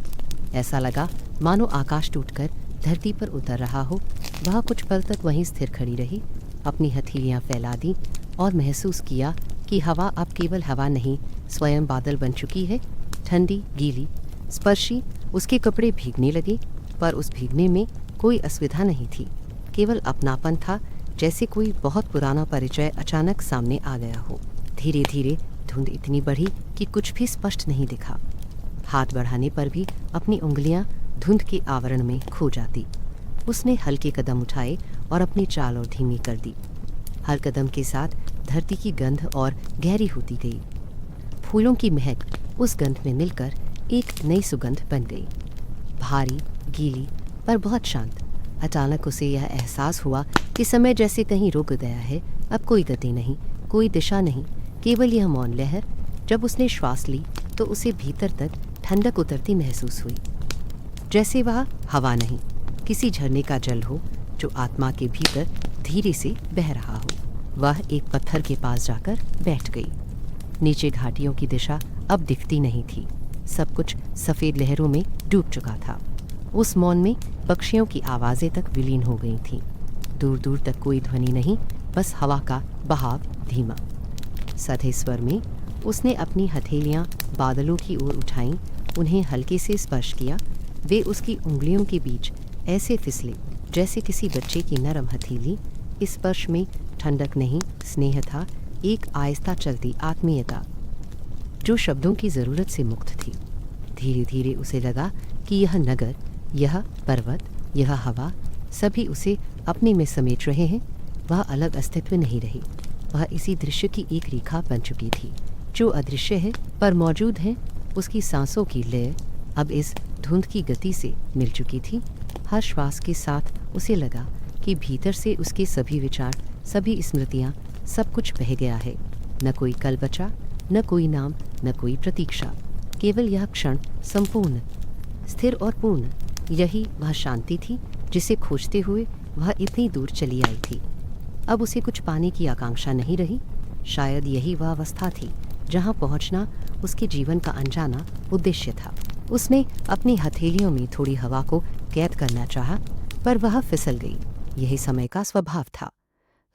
ऐसा लगा मानो आकाश टूटकर धरती पर उतर रहा हो। वह कुछ पल तक वहीं स्थिर खड़ी रही, अपनी हथेलियां फैला दी और महसूस किया कि हवा अब केवल हवा नहीं, स्वयं बादल बन चुकी है। ठंडी, गीली, स्पर्शी। उसके कपड़े भीगने लगे, पर उस भीगने में कोई असुविधा नहीं थी, केवल अपनापन था, जैसे कोई बहुत पुराना परिचय अचानक सामने आ गया हो। धीरे धीरे धुंध इतनी बढ़ी कि कुछ भी स्पष्ट नहीं दिखा। हाथ बढ़ाने पर भी अपनी उंगलियां धुंध के आवरण में खो जाती। उसने हल्के कदम उठाए और अपनी चाल और धीमी कर दी। हर कदम के साथ धरती की गंध और गहरी होती गई। फूलों की महक उस गंध में मिलकर एक नई सुगंध बन गई, भारी, गीली, पर बहुत शांत। अचानक उसे यह एहसास हुआ कि समय जैसे कहीं रुक गया है। अब कोई गति नहीं, कोई दिशा नहीं, केवल यह मौन लहर। जब उसने श्वास ली तो उसे भीतर तक ठंडक उतरती महसूस हुई, जैसे वह हवा नहीं, किसी झरने का जल हो जो आत्मा के भीतर धीरे से बह रहा हो। वह एक पत्थर के पास जाकर बैठ गई। नीचे घाटियों की दिशा अब दिखती नहीं थी, सब कुछ सफ़ेद लहरों में डूब चुका था। उस मौन में पक्षियों की आवाज़ें तक विलीन हो गई थीं। दूर दूर तक कोई ध्वनि नहीं, बस हवा का बहाव धीमा। सधे स्वर में उसने अपनी हथेलियां बादलों की ओर उठाईं, उन्हें हल्के से स्पर्श किया। वे उसकी उंगलियों के बीच ऐसे फिसले जैसे किसी बच्चे की नरम हथेली। इस स्पर्श में ठंडक नहीं, स्नेह था, एक आहिस्ता चलती आत्मीयता जो शब्दों की ज़रूरत से मुक्त थी। धीरे धीरे उसे लगा कि यह नगर, यह पर्वत, यह हवा, सभी उसे अपने में समेट रहे हैं। वह अलग अस्तित्व नहीं रही, वह इसी दृश्य की एक रेखा बन चुकी थी, जो अदृश्य है पर मौजूद है। उसकी सांसों की लय अब इस धुंध की गति से मिल चुकी थी। हर श्वास के साथ उसे लगा कि भीतर से उसके सभी विचार, सभी स्मृतियाँ, सब कुछ बह गया है। न कोई कल बचा, न कोई नाम, न कोई प्रतीक्षा, केवल यह क्षण संपूर्ण, स्थिर और पूर्ण। यही वह शांति थी जिसे खोजते हुए वह इतनी दूर चली आई थी। अब उसे कुछ पाने की आकांक्षा नहीं रही। शायद यही वह अवस्था थी जहाँ पहुँचना उसके जीवन का अनजाना उद्देश्य था। उसने अपनी हथेलियों में थोड़ी हवा को कैद करना चाहा, पर वह फिसल गई। यही समय का स्वभाव था।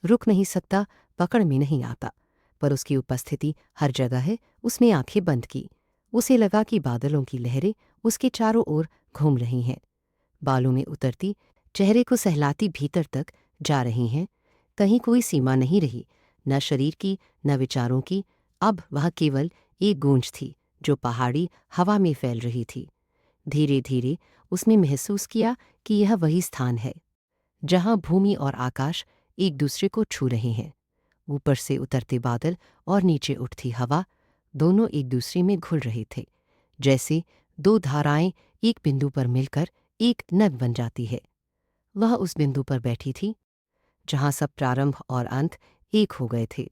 रुक नहीं सकता, पकड़ में नहीं आता, पर उसकी उपस्थिति हर जगह है। उसने आंखें बंद की। उसे लगा कि बादलों की लहरें उसके चारों ओर घूम रही हैं, बालों में उतरती, चेहरे को सहलाती भीतर तक जा रही हैं। कहीं कोई सीमा नहीं रही, न शरीर की, न विचारों की। अब वह केवल एक गूंज थी जो पहाड़ी हवा में फैल रही थी। धीरे धीरे उसने महसूस किया कि यह वही स्थान है जहाँ भूमि और आकाश एक दूसरे को छू रहे हैं। ऊपर से उतरते बादल और नीचे उठती हवा, दोनों एक दूसरे में घुल रहे थे, जैसे दो धाराएं एक बिंदु पर मिलकर एक नद बन जाती है। वह उस बिंदु पर बैठी थी जहाँ सब प्रारंभ और अंत एक हो गए थे।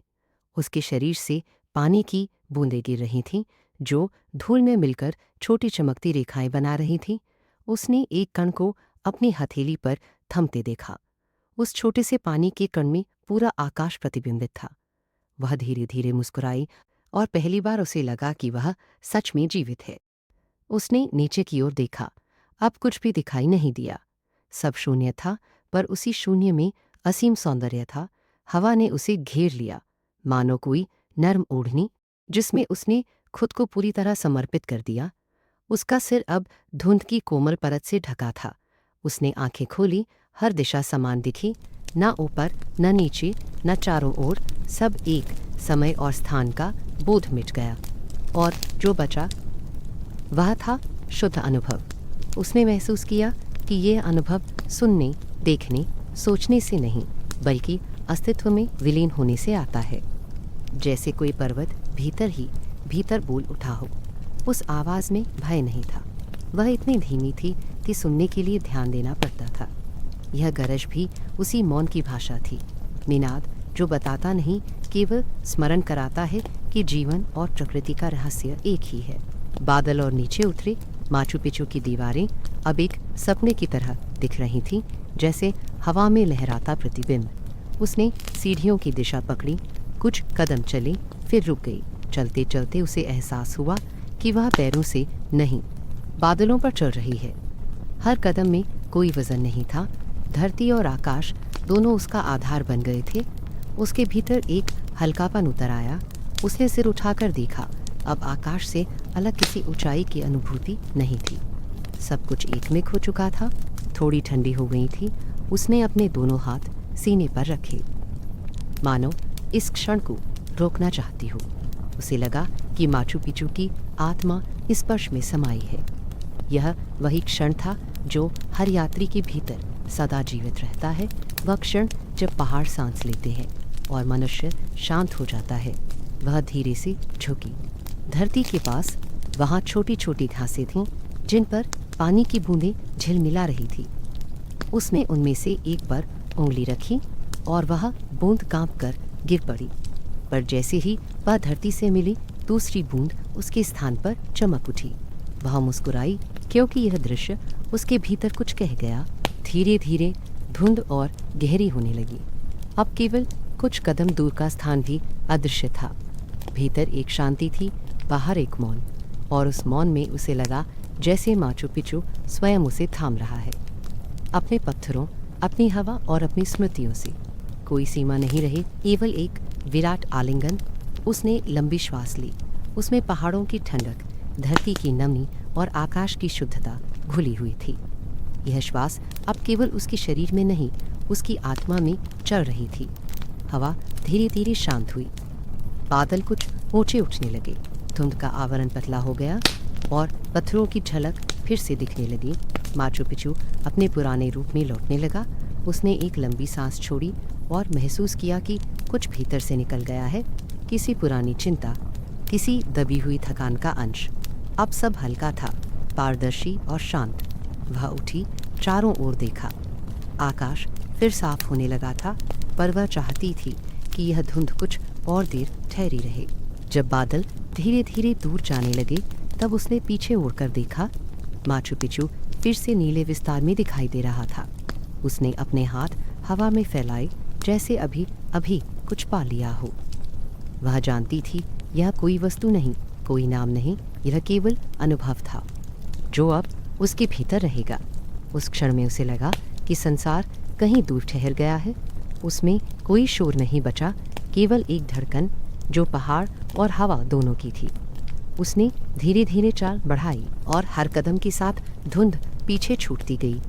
उसके शरीर से पानी की बूंदें गिर रही थीं, जो धूल में मिलकर छोटी चमकती रेखाएं बना रही थीं। उसने एक कण को अपनी हथेली पर थमते देखा। उस छोटे से पानी के कण में पूरा आकाश प्रतिबिंबित था। वह धीरे धीरे मुस्कुराई और पहली बार उसे लगा कि वह सच में जीवित है। उसने नीचे की ओर देखा। अब कुछ भी दिखाई नहीं दिया। सब शून्य था, पर उसी शून्य में असीम सौंदर्य था। हवा ने उसे घेर लिया, मानो कोई नर्म ओढ़नी जिसमें उसने खुद को पूरी तरह समर्पित कर दिया। उसका सिर अब धुंध की कोमल परत से ढका था। उसने आंखें खोली, हर दिशा समान दिखी, न ऊपर न नीचे न चारों ओर, सब एक। समय और स्थान का बोध मिट गया, और जो बचा वह था शुद्ध अनुभव। उसने महसूस किया कि यह अनुभव सुनने, देखने, सोचने से नहीं, बल्कि अस्तित्व में विलीन होने से आता है। जैसे कोई पर्वत भीतर ही भीतर बोल उठा हो। उस आवाज़ में भय नहीं था। वह इतनी धीमी थी कि सुनने के लिए ध्यान देना पड़ता था। यह गरज भी उसी मौन की भाषा थी, निनाद जो बताता नहीं, केवल स्मरण कराता है कि जीवन और प्रकृति का रहस्य एक ही है। बादल और नीचे उतरे माचू पिचू की दीवारें अब एक सपने की तरह दिख रही थीं, जैसे हवा में लहराता प्रतिबिंब। उसने सीढ़ियों की दिशा पकड़ी, कुछ कदम चले, फिर रुक गई। चलते चलते उसे एहसास हुआ कि वह पैरों से नहीं, बादलों पर चल रही है। हर कदम में कोई वजन नहीं था। धरती और आकाश दोनों उसका आधार बन गए थे। उसके भीतर एक हल्कापन उतर आया। उसने सिर उठाकर देखा। अब आकाश से अलग किसी ऊंचाई की अनुभूति नहीं थी। सब कुछ एकमिक हो चुका था। थोड़ी ठंडी हो गई थी। उसने अपने दोनों हाथ सीने पर रखे, मानो इस क्षण को रोकना चाहती हो। उसे लगा कि माचू पिचू की आत्मा स्पर्श में समाई है। यह वही क्षण था जो हर यात्री के भीतर सदा जीवित रहता है। वह क्षण जब पहाड़ सांस लेते हैं और मनुष्य शांत हो जाता है। वह धीरे से झुकी। धरती के पास वहाँ छोटी छोटी घासें थीं, जिन पर पानी की बूंदें झिलमिला रही थी। उसने उनमें से एक पर उंगली रखी और वह बूंद कांपकर गिर पड़ी। पर जैसे ही वह धरती से मिली, दूसरी बूंद उसके स्थान पर चमक उठी। वह मुस्कुराई, क्योंकि यह दृश्य उसके भीतर कुछ कह गया। धीरे धीरे धुंध और गहरी होने लगी। अब केवल कुछ कदम दूर का स्थान भी अदृश्य था। भीतर एक शांति थी, बाहर एक मौन, और उस मौन में उसे लगा जैसे माचू पिचू स्वयं उसे थाम रहा है। अपने पत्थरों, अपनी हवा और अपनी स्मृतियों से कोई सीमा नहीं रही, केवल एक विराट आलिंगन। उसने लंबी श्वास ली। उसमें पहाड़ों की ठंडक, धरती की नमी और आकाश की शुद्धता घुली हुई थी। यह श्वास अब केवल उसके शरीर में नहीं, उसकी आत्मा में चल रही थी। हवा धीरे धीरे शांत हुई। बादल कुछ ऊंचे उठने लगे। धुंध का आवरण पतला हो गया और पत्थरों की झलक फिर से दिखने लगी। माचू पिचू अपने पुराने रूप में लौटने लगा। उसने एक लंबी सांस छोड़ी और महसूस किया कि कुछ भीतर से निकल गया है। किसी पुरानी चिंता, किसी दबी हुई थकान का अंश। अब सब हल्का था, पारदर्शी और शांत। वह उठी, चारों ओर देखा। आकाश फिर साफ होने लगा था, पर वह चाहती थी कि यह धुंध कुछ और देर ठहरी रहे। जब बादल धीरे धीरे दूर जाने लगे, तब उसने पीछे मुड़कर देखा। माचू पिचू फिर से नीले विस्तार में दिखाई दे रहा था। उसने अपने हाथ हवा में फैलाए, जैसे अभी अभी कुछ पा लिया हो। वह जानती थी यह कोई वस्तु नहीं, कोई नाम नहीं, यह केवल अनुभव था जो अब उसके भीतर रहेगा। उस क्षण में उसे लगा कि संसार कहीं दूर ठहर गया है। उसमें कोई शोर नहीं बचा, केवल एक धड़कन जो पहाड़ और हवा दोनों की थी। उसने धीरे धीरे चाल बढ़ाई और हर कदम के साथ धुंध पीछे छूटती गई,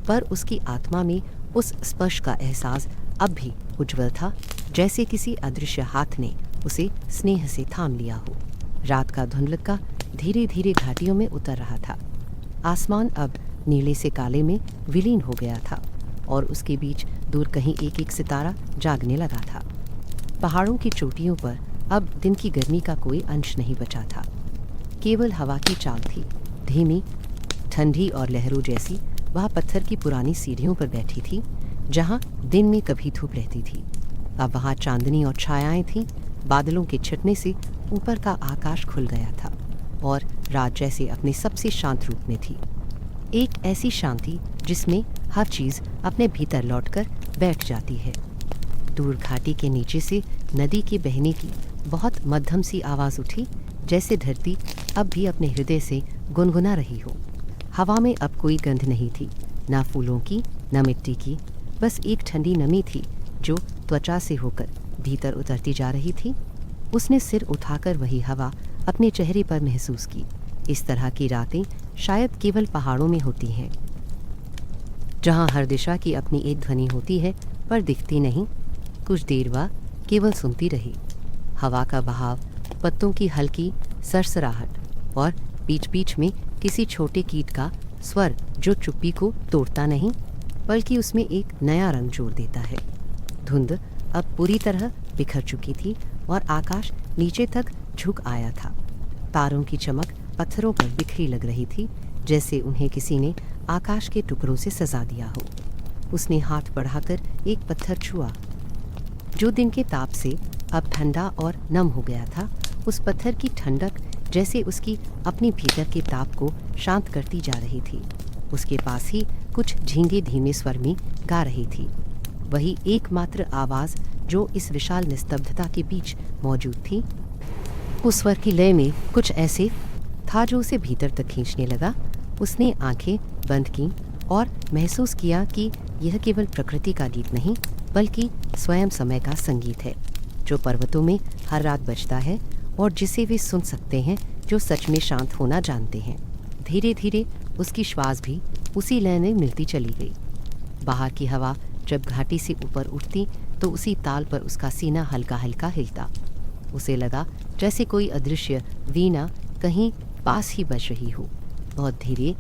पर उसकी आत्मा में उस स्पर्श का एहसास अब भी उज्ज्वल था, जैसे किसी अदृश्य हाथ ने उसे स्नेह से थाम लिया हो। रात का धुंधलका धीरे धीरे घाटियों में उतर रहा था। आसमान अब नीले से काले में विलीन हो गया था और उसके बीच दूर कहीं एक एक सितारा जागने लगा था। पहाड़ों की चोटियों पर अब दिन की गर्मी का कोई अंश नहीं बचा था। केवल हवा की चाल थी, धीमी, ठंडी और लहरों जैसी। वह पत्थर की पुरानी सीढ़ियों पर बैठी थी, जहाँ दिन में कभी धूप रहती थी। अब वहाँ चांदनी और छायाएं थीं। बादलों के छिटने से ऊपर का आकाश खुल गया था और रात जैसे अपने सबसे शांत रूप में थी। एक ऐसी शांति जिसमें हर चीज़ अपने भीतर लौटकर बैठ जाती है। दूर घाटी के नीचे से नदी के बहने की बहुत मध्यम सी आवाज़ उठी, जैसे धरती अब भी अपने हृदय से गुनगुना रही हो। हवा में अब कोई गंध नहीं थी, ना फूलों की, ना मिट्टी की, बस एक ठंडी नमी थी जो त्वचा से होकर भीतर उतरती जा रही थी। उसने सिर उठाकर वही हवा अपने चेहरे पर महसूस की। इस तरह की रातें शायद केवल पहाड़ों में होती हैं, जहाँ हर दिशा की अपनी एक ध्वनि होती है पर दिखती नहीं। कुछ देर वह केवल सुनती रही, हवा का बहाव, पत्तों की हल्की सरसराहट और बीच बीच में किसी छोटे कीट का स्वर जो चुप्पी को तोड़ता नहीं बल्कि उसमें एक नया रंग जोड़ देता है। धुंध अब पूरी तरह बिखर चुकी थी और आकाश नीचे तक झुक आया था। तारों की चमक पत्थरों पर बिखरी लग रही थी, जैसे उन्हें किसी ने आकाश के टुकड़ों से सजा दिया हो। उसने हाथ बढ़ाकर एक पत्थर छुआ जो दिन के ताप से अब ठंडा और नम हो गया था। उस पत्थर की ठंडक जैसे उसकी अपनी भीतर के ताप को शांत करती जा रही थी। उसके पास ही कुछ झींगे धीमे स्वर में गा रही थी, वही एकमात्र आवाज़ जो इस विशाल निस्तब्धता के बीच मौजूद थी। उस स्वर की लय में कुछ ऐसे था जो उसे भीतर तक खींचने लगा। उसने आंखें बंद की और महसूस किया कि यह केवल प्रकृति का गीत नहीं बल्कि स्वयं समय का संगीत है, जो पर्वतों में हर रात बजता है और जिसे वे सुन सकते हैं जो सच में शांत होना जानते हैं। धीरे धीरे उसकी श्वास भी उसी लय में मिलती चली गई। बाहर की हवा जब घाटी से ऊपर उठती तो उसी ताल पर उसका सीना हल्का हल्का हिलता। उसे लगा जैसे कोई अदृश्य वीणा कहीं पास ही बज रही हो, बहुत धीरे,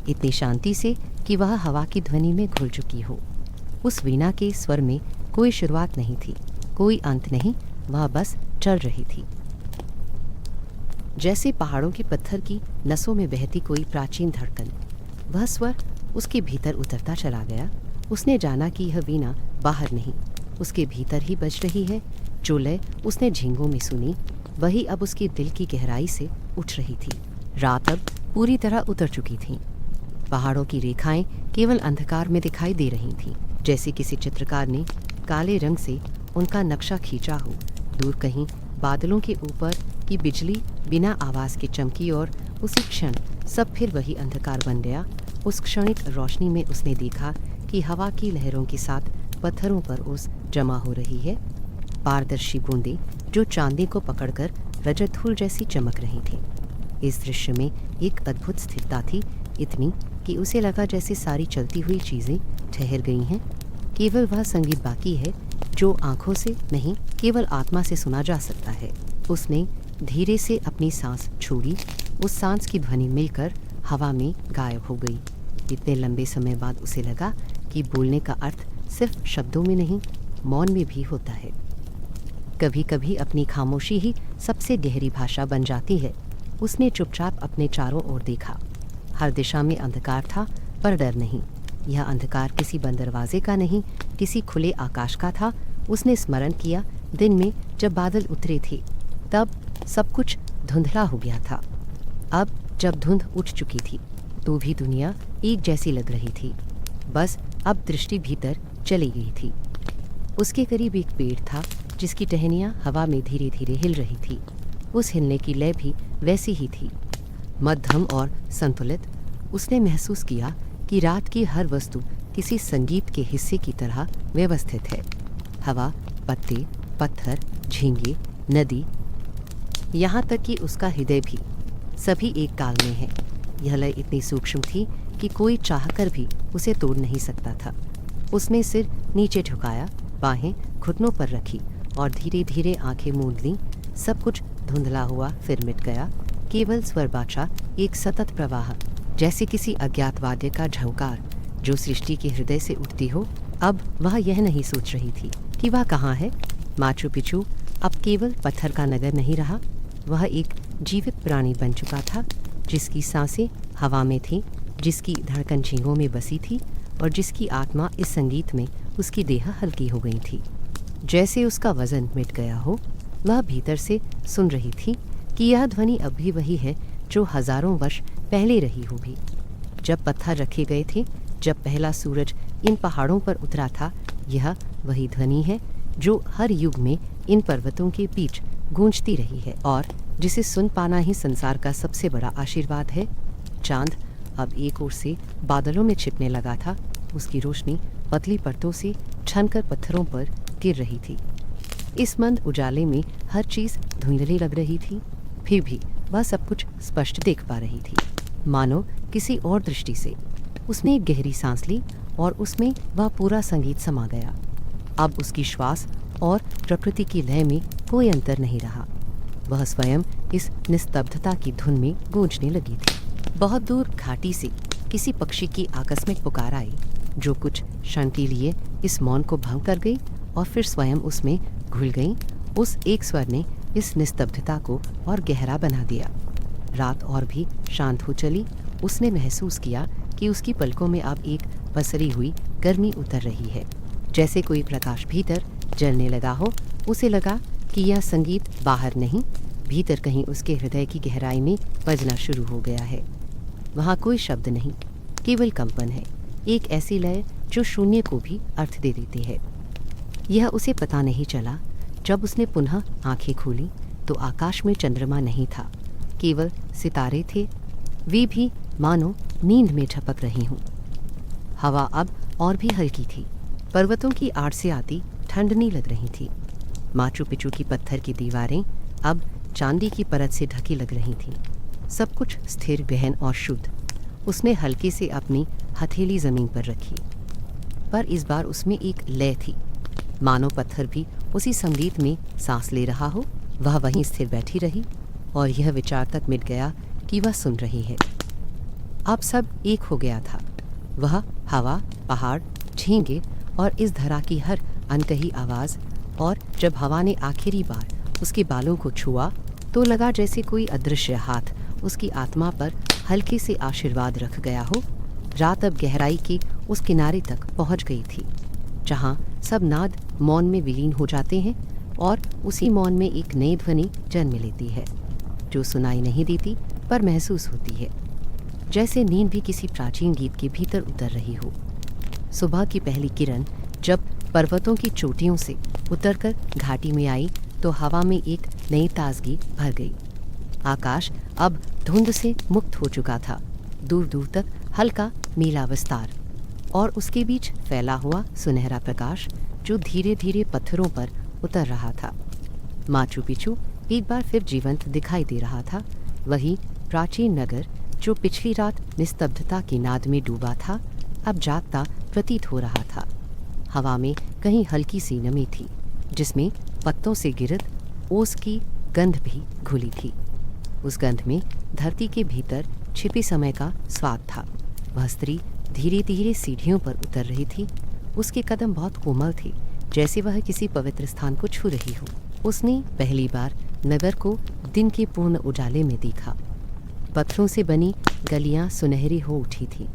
इतनी शांति से कि वह हवा की ध्वनि में घुल चुकी हो। उस वीणा के स्वर में कोई शुरुआत नहीं थी, कोई अंत नहीं, वह बस चल रही थी, जैसे पहाड़ों के पत्थर की नसों में बहती कोई प्राचीन धड़कन। वह स्वर उसके भीतर उतरता चला गया। उसने जाना कि यह वीणा बाहर नहीं, उसके भीतर ही बज रही है। जो लय उसने झींगों में सुनी वही अब उसके दिल की गहराई से उठ रही थी। रात अब पूरी तरह उतर चुकी थी। पहाड़ों की रेखाएं केवल अंधकार में दिखाई दे रही थीं, जैसे किसी चित्रकार ने काले रंग से उनका नक्शा खींचा हो। दूर कहीं बादलों के ऊपर की बिजली बिना आवाज़ के चमकी और उसी क्षण सब फिर वही अंधकार बन गया। उस क्षणिक रोशनी में उसने देखा कि हवा की लहरों के साथ पत्थरों पर ओस जमा हो रही है, पारदर्शी बूंदें जो चांदी को पकड़कर रजत धूल जैसी चमक रही थी। इस दृश्य में एक अद्भुत स्थिरता थी, इतनी कि उसे लगा जैसे सारी चलती हुई चीज़ें ठहर गई हैं। केवल वह संगीत बाकी है जो आंखों से नहीं, केवल आत्मा से सुना जा सकता है। उसने धीरे से अपनी सांस छोड़ी। उस सांस की ध्वनि मिलकर हवा में गायब हो गई। इतने लंबे समय बाद उसे लगा कि बोलने का अर्थ सिर्फ शब्दों में नहीं, मौन में भी होता है। कभी कभी अपनी खामोशी ही सबसे गहरी भाषा बन जाती है। उसने चुपचाप अपने चारों ओर देखा। हर दिशा में अंधकार था, पर डर नहीं। यह अंधकार किसी बंद दरवाजे का नहीं, किसी खुले आकाश का था। उसने स्मरण किया दिन में जब बादल उतरे थे, तब सब कुछ धुंधला हो गया था। अब जब धुंध उठ चुकी थी तो भी दुनिया एक जैसी लग रही थी, बस अब दृष्टि भीतर चली गई थी। उसके करीब एक पेड़ था जिसकी टहनियाँ हवा में धीरे धीरे हिल रही थी। उस हिलने की लय भी वैसी ही थी, मध्यम और संतुलित। उसने महसूस किया कि रात की हर वस्तु किसी संगीत के हिस्से की तरह व्यवस्थित है। हवा, पत्ते, पत्थर, झींगे, नदी, यहाँ तक कि उसका हृदय भी, सभी एक ताल में है। यह लय इतनी सूक्ष्म थी कि कोई चाहकर भी उसे तोड़ नहीं सकता था। उसने सिर नीचे झुकाया, बाहें घुटनों पर रखी और धीरे धीरे आंखें मूंद लीं। सब कुछ धुंधला हुआ, फिर मिट गया। केवल स्वर बाचा, एक सतत प्रवाह, जैसे किसी अज्ञात वाद्य का झंकार जो सृष्टि के हृदय से उठती हो। अब वह यह नहीं सोच रही थी कि वह कहाँ है। माचू पिचू अब केवल पत्थर का नगर नहीं रहा, वह एक जीवित प्राणी बन चुका था, जिसकी सांसें हवा में थीं, जिसकी धड़कन झींगों में बसी थी और जिसकी आत्मा इस संगीत में उसकी देह हल्की हो गई थी। जैसे उसका वजन मिट गया हो। वह भीतर से सुन रही थी कि यह ध्वनि अब भी वही है जो हजारों वर्ष पहले रही होगी, जब पत्थर रखे गए थे, जब पहला सूरज इन पहाड़ों पर उतरा था। यह वही ध्वनि है जो हर युग में इन पर्वतों के बीच गूंजती रही है और जिसे सुन पाना ही संसार का सबसे बड़ा आशीर्वाद है। चांद अब एक ओर से बादलों में छिपने लगा था। उसकी रोशनी पतली परतों से छनकर पत्थरों पर गिर रही थी। इस मंद उजाले में हर चीज धुंधली लग रही थी, फिर भी वह सब कुछ स्पष्ट देख पा रही थी, मानो किसी और दृष्टि से। उसने एक गहरी सांस ली और उसमें वह पूरा संगीत समा गया। अब उसकी श्वास और प्रकृति की लय में कोई अंतर नहीं रहा। वह स्वयं इस निस्तब्धता की धुन में गूंजने लगी थी। बहुत दूर घाटी से किसी पक्षी की आकस्मिक पुकार आई, जो कुछ क्षण के लिए इस मौन को भंग कर गई और फिर स्वयं उसमें घुल गई। उस एक स्वर ने इस निस्तब्धता को और गहरा बना दिया। रात और भी शांत हो चली। उसने महसूस किया कि उसकी पलकों में अब एक पसरी हुई गर्मी उतर रही है, जैसे कोई प्रकाश भीतर जलने लगा हो। उसे लगा कि यह संगीत बाहर नहीं, भीतर कहीं उसके हृदय की गहराई में बजना शुरू हो गया है। वहाँ कोई शब्द नहीं, केवल कंपन है, एक ऐसी लय जो शून्य को भी अर्थ दे देती है। यह उसे पता नहीं चला। जब उसने पुनः आंखें खोली तो आकाश में चंद्रमा नहीं था, केवल सितारे थे। वे भी मानो नींद में झपक रही हूँ। हवा अब और भी हल्की थी। पर्वतों की आड़ से आती ठंडनी लग रही थी। माचू पिचू की पत्थर की दीवारें अब चांदी की परत से ढकी लग रही थीं। सब कुछ स्थिर, गहन और शुद्ध। उसने हल्के से अपनी हथेली जमीन पर रखी, पर इस बार उसमें एक लय थी, मानो पत्थर भी उसी संगीत में सांस ले रहा हो। वह वहीं स्थिर बैठी रही और यह विचार तक मिट गया कि वह सुन रही है। अब सब एक हो गया था। वह हवा, पहाड़, झींगे और इस धरा की हर अनकही आवाज़। और जब हवा ने आखिरी बार उसके बालों को छुआ तो लगा जैसे कोई अदृश्य हाथ उसकी आत्मा पर हल्के से आशीर्वाद रख गया हो। रात अब गहराई के उस किनारे तक पहुंच गई थी जहां सब नाद मौन में विलीन हो जाते हैं और उसी मौन में एक नई ध्वनि जन्म लेती है, जो सुनाई नहीं देती पर महसूस होती है, जैसे नींद भी किसी प्राचीन गीत के भीतर उतर रही हो। सुबह की पहली किरण जब पर्वतों की चोटियों से उतरकर घाटी में आई तो हवा में एक नई ताजगी भर गई। आकाश अब धुंध से मुक्त हो चुका था। दूर दूर तक हल्का नीला विस्तार और उसके बीच फैला हुआ सुनहरा प्रकाश जो धीरे धीरे पत्थरों पर उतर रहा था। माचू पिचू एक बार फिर जीवंत दिखाई दे रहा था। वही प्राचीन नगर जो पिछली रात निस्तब्धता की नाद में डूबा था, अब जागता प्रतीत हो रहा था। हवा में कहीं हल्की सी नमी थी, जिसमें पत्तों से गिरत ओस की गंध भी घुली थी। उस गंध में धरती के भीतर छिपी समय का स्वाद था। वह स्त्री धीरे धीरे सीढ़ियों पर उतर रही थी। उसके कदम बहुत कोमल थे, जैसे वह किसी पवित्र स्थान को छू रही हो। उसने पहली बार नगर को दिन के पूर्ण उजाले में देखा। पत्थरों से बनी गलियां सुनहरी हो उठी थीं।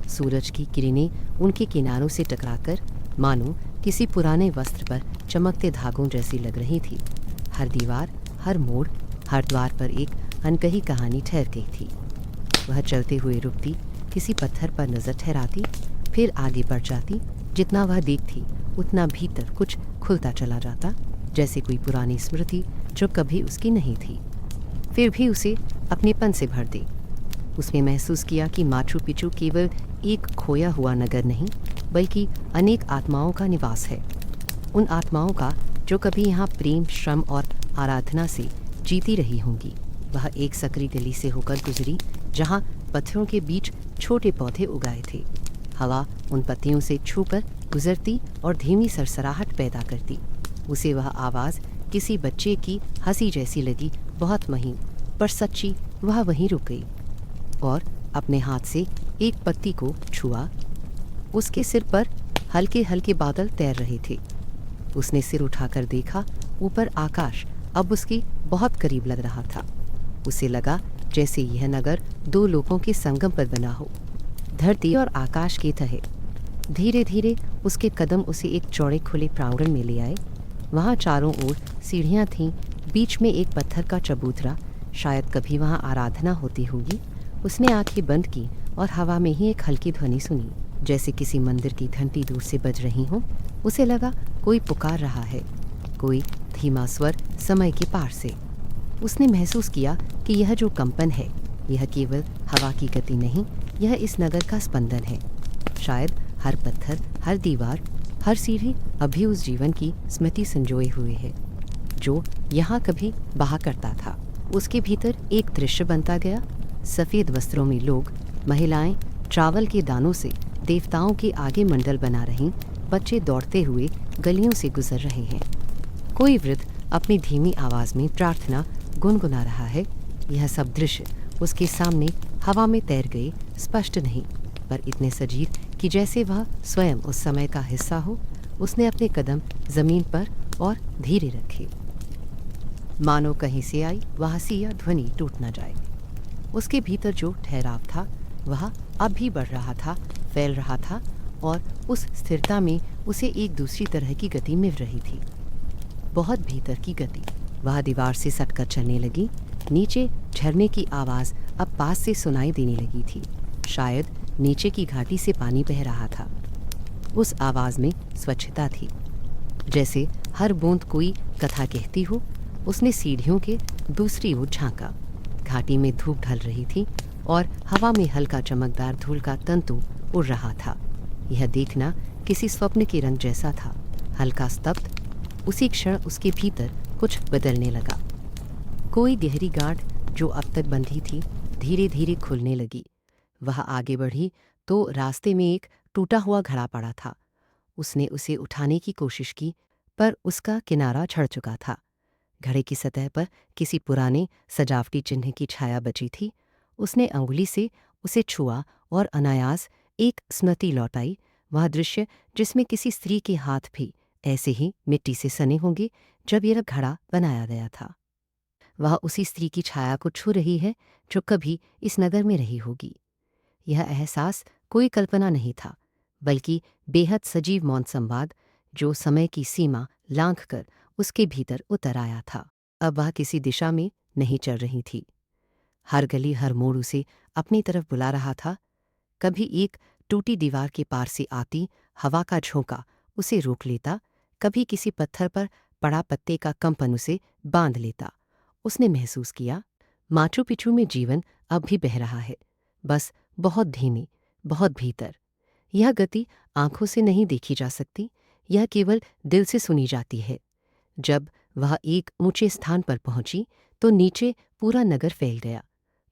सूरज की किरणें उनके किनारों से टकराकर मानो किसी पुराने वस्त्र पर चमकते धागों जैसी लग रही थी। हर दीवार, हर मोड़, हर द्वार पर एक अनकही कहानी ठहर गई थी। वह चलते हुए रुकती, किसी पत्थर पर नजर ठहराती, फिर आगे बढ़ जाती। जितना वह देखती उतना भीतर कुछ खुलता चला जाता, जैसे कोई पुरानी स्मृति जो कभी उसकी नहीं थी, फिर भी उसे अपनेपन से भर दे। उसने महसूस किया कि माचू पिचू केवल एक खोया हुआ नगर नहीं, बल्कि अनेक आत्माओं का निवास है। उन आत्माओं का जो कभी यहाँ प्रेम, श्रम और आराधना से जीती रही होंगी। वह एक सकरी गली से होकर गुजरी जहाँ पत्थरों के बीच छोटे पौधे उगाए थे। हवा उन पत्तियों से छूकर गुजरती और धीमी सरसराहट पैदा करती। उसे वह आवाज़ किसी बच्चे की हंसी जैसी लगी, बहुत महीन पर सच्ची। वह वहीं रुक गई और अपने हाथ से एक पत्ती को छुआ। उसके सिर पर हल्के हल्के बादल तैर रहे थे। उसने सिर उठाकर देखा। ऊपर आकाश अब उसके बहुत करीब लग रहा था। उसे लगा जैसे यह नगर दो लोगों के संगम पर बना हो, धरती और आकाश के तहे। धीरे धीरे उसके कदम उसे एक चौड़े खुले प्रांगण में ले आए। वहाँ चारों ओर सीढ़ियाँ थीं, बीच में एक पत्थर का चबूतरा। शायद कभी वहाँ आराधना होती होगी। उसने आंखें बंद की और हवा में ही एक हल्की ध्वनि सुनी, जैसे किसी मंदिर की घंटी दूर से बज रही हो। उसे लगा कोई पुकार रहा है, कोई धीमा स्वर समय के पार से। उसने महसूस किया कि यह जो कंपन है यह केवल हवा की गति नहीं, यह इस नगर का स्पंदन है। शायद हर पत्थर, हर दीवार, हर सीढ़ी अभी उस जीवन की स्मृति संजोए हुए है जो यहाँ कभी बहा करता था। उसके भीतर एक दृश्य बनता गया। सफ़ेद वस्त्रों में लोग, महिलाएं चावल के दानों से देवताओं के आगे मंडल बना रही, बच्चे दौड़ते हुए गलियों से गुजर रहे हैं। कोई वृद्ध अपनी धीमी आवाज़ में प्रार्थना गुनगुना रहा है। यह सब दृश्य उसके सामने हवा में तैर गए, स्पष्ट नहीं पर इतने सजीव कि जैसे वह स्वयं उस समय का हिस्सा हो। उसने अपने कदम जमीन पर और धीरे रखे, मानो कहीं से आई वहासी या ध्वनि टूट न जाए। उसके भीतर जो ठहराव था वह अब भी बढ़ रहा था, फैल रहा था और उस स्थिरता में उसे एक दूसरी तरह की गति मिल रही थी, बहुत भीतर की गति। वह दीवार से सटकर चलने लगी। नीचे झरने की आवाज़ अब पास से सुनाई देने लगी थी। शायद नीचे की घाटी से पानी बह रहा था। उस आवाज़ में स्वच्छता थी, जैसे हर बूंद कोई कथा कहती हो। उसने सीढ़ियों के दूसरी ओर झांका। घाटी में धूप ढल रही थी और हवा में हल्का चमकदार धूल का तंतु उड़ रहा था। यह देखना किसी स्वप्न के रंग जैसा था, हल्का स्तब्ध। उसी क्षण उसके भीतर कुछ बदलने लगा। कोई गहरी गांठ जो अब तक बंधी थी धीरे धीरे खुलने लगी। वह आगे बढ़ी तो रास्ते में एक टूटा हुआ घड़ा पड़ा था। उसने उसे उठाने की कोशिश की पर उसका किनारा झड़ चुका था। घड़े की सतह पर किसी पुराने सजावटी चिन्ह की छाया बची थी। उसने अंगुली से उसे छुआ और अनायास एक स्मृति लौटाई, वह दृश्य जिसमें किसी स्त्री के हाथ भी ऐसे ही मिट्टी से सने होंगे जब यह घड़ा बनाया गया था। वह उसी स्त्री की छाया को छू रही है जो कभी इस नगर में रही होगी। यह एहसास कोई कल्पना नहीं था, बल्कि बेहद सजीव मौन संवाद जो समय की सीमा लांघ कर उसके भीतर उतर आया था। अब वह किसी दिशा में नहीं चल रही थी। हर गली, हर मोड़ उसे अपनी तरफ बुला रहा था। कभी एक टूटी दीवार के पार से आती हवा का झोंका उसे रोक लेता, कभी किसी पत्थर पर पड़ा पत्ते का कंपन उसे बांध लेता। उसने महसूस किया माचू पिचू में जीवन अब भी बह रहा है, बस बहुत धीमी, बहुत भीतर। यह गति आंखों से नहीं देखी जा सकती, यह केवल दिल से सुनी जाती है। जब वह एक ऊंचे स्थान पर पहुंची तो नीचे पूरा नगर फैल गया।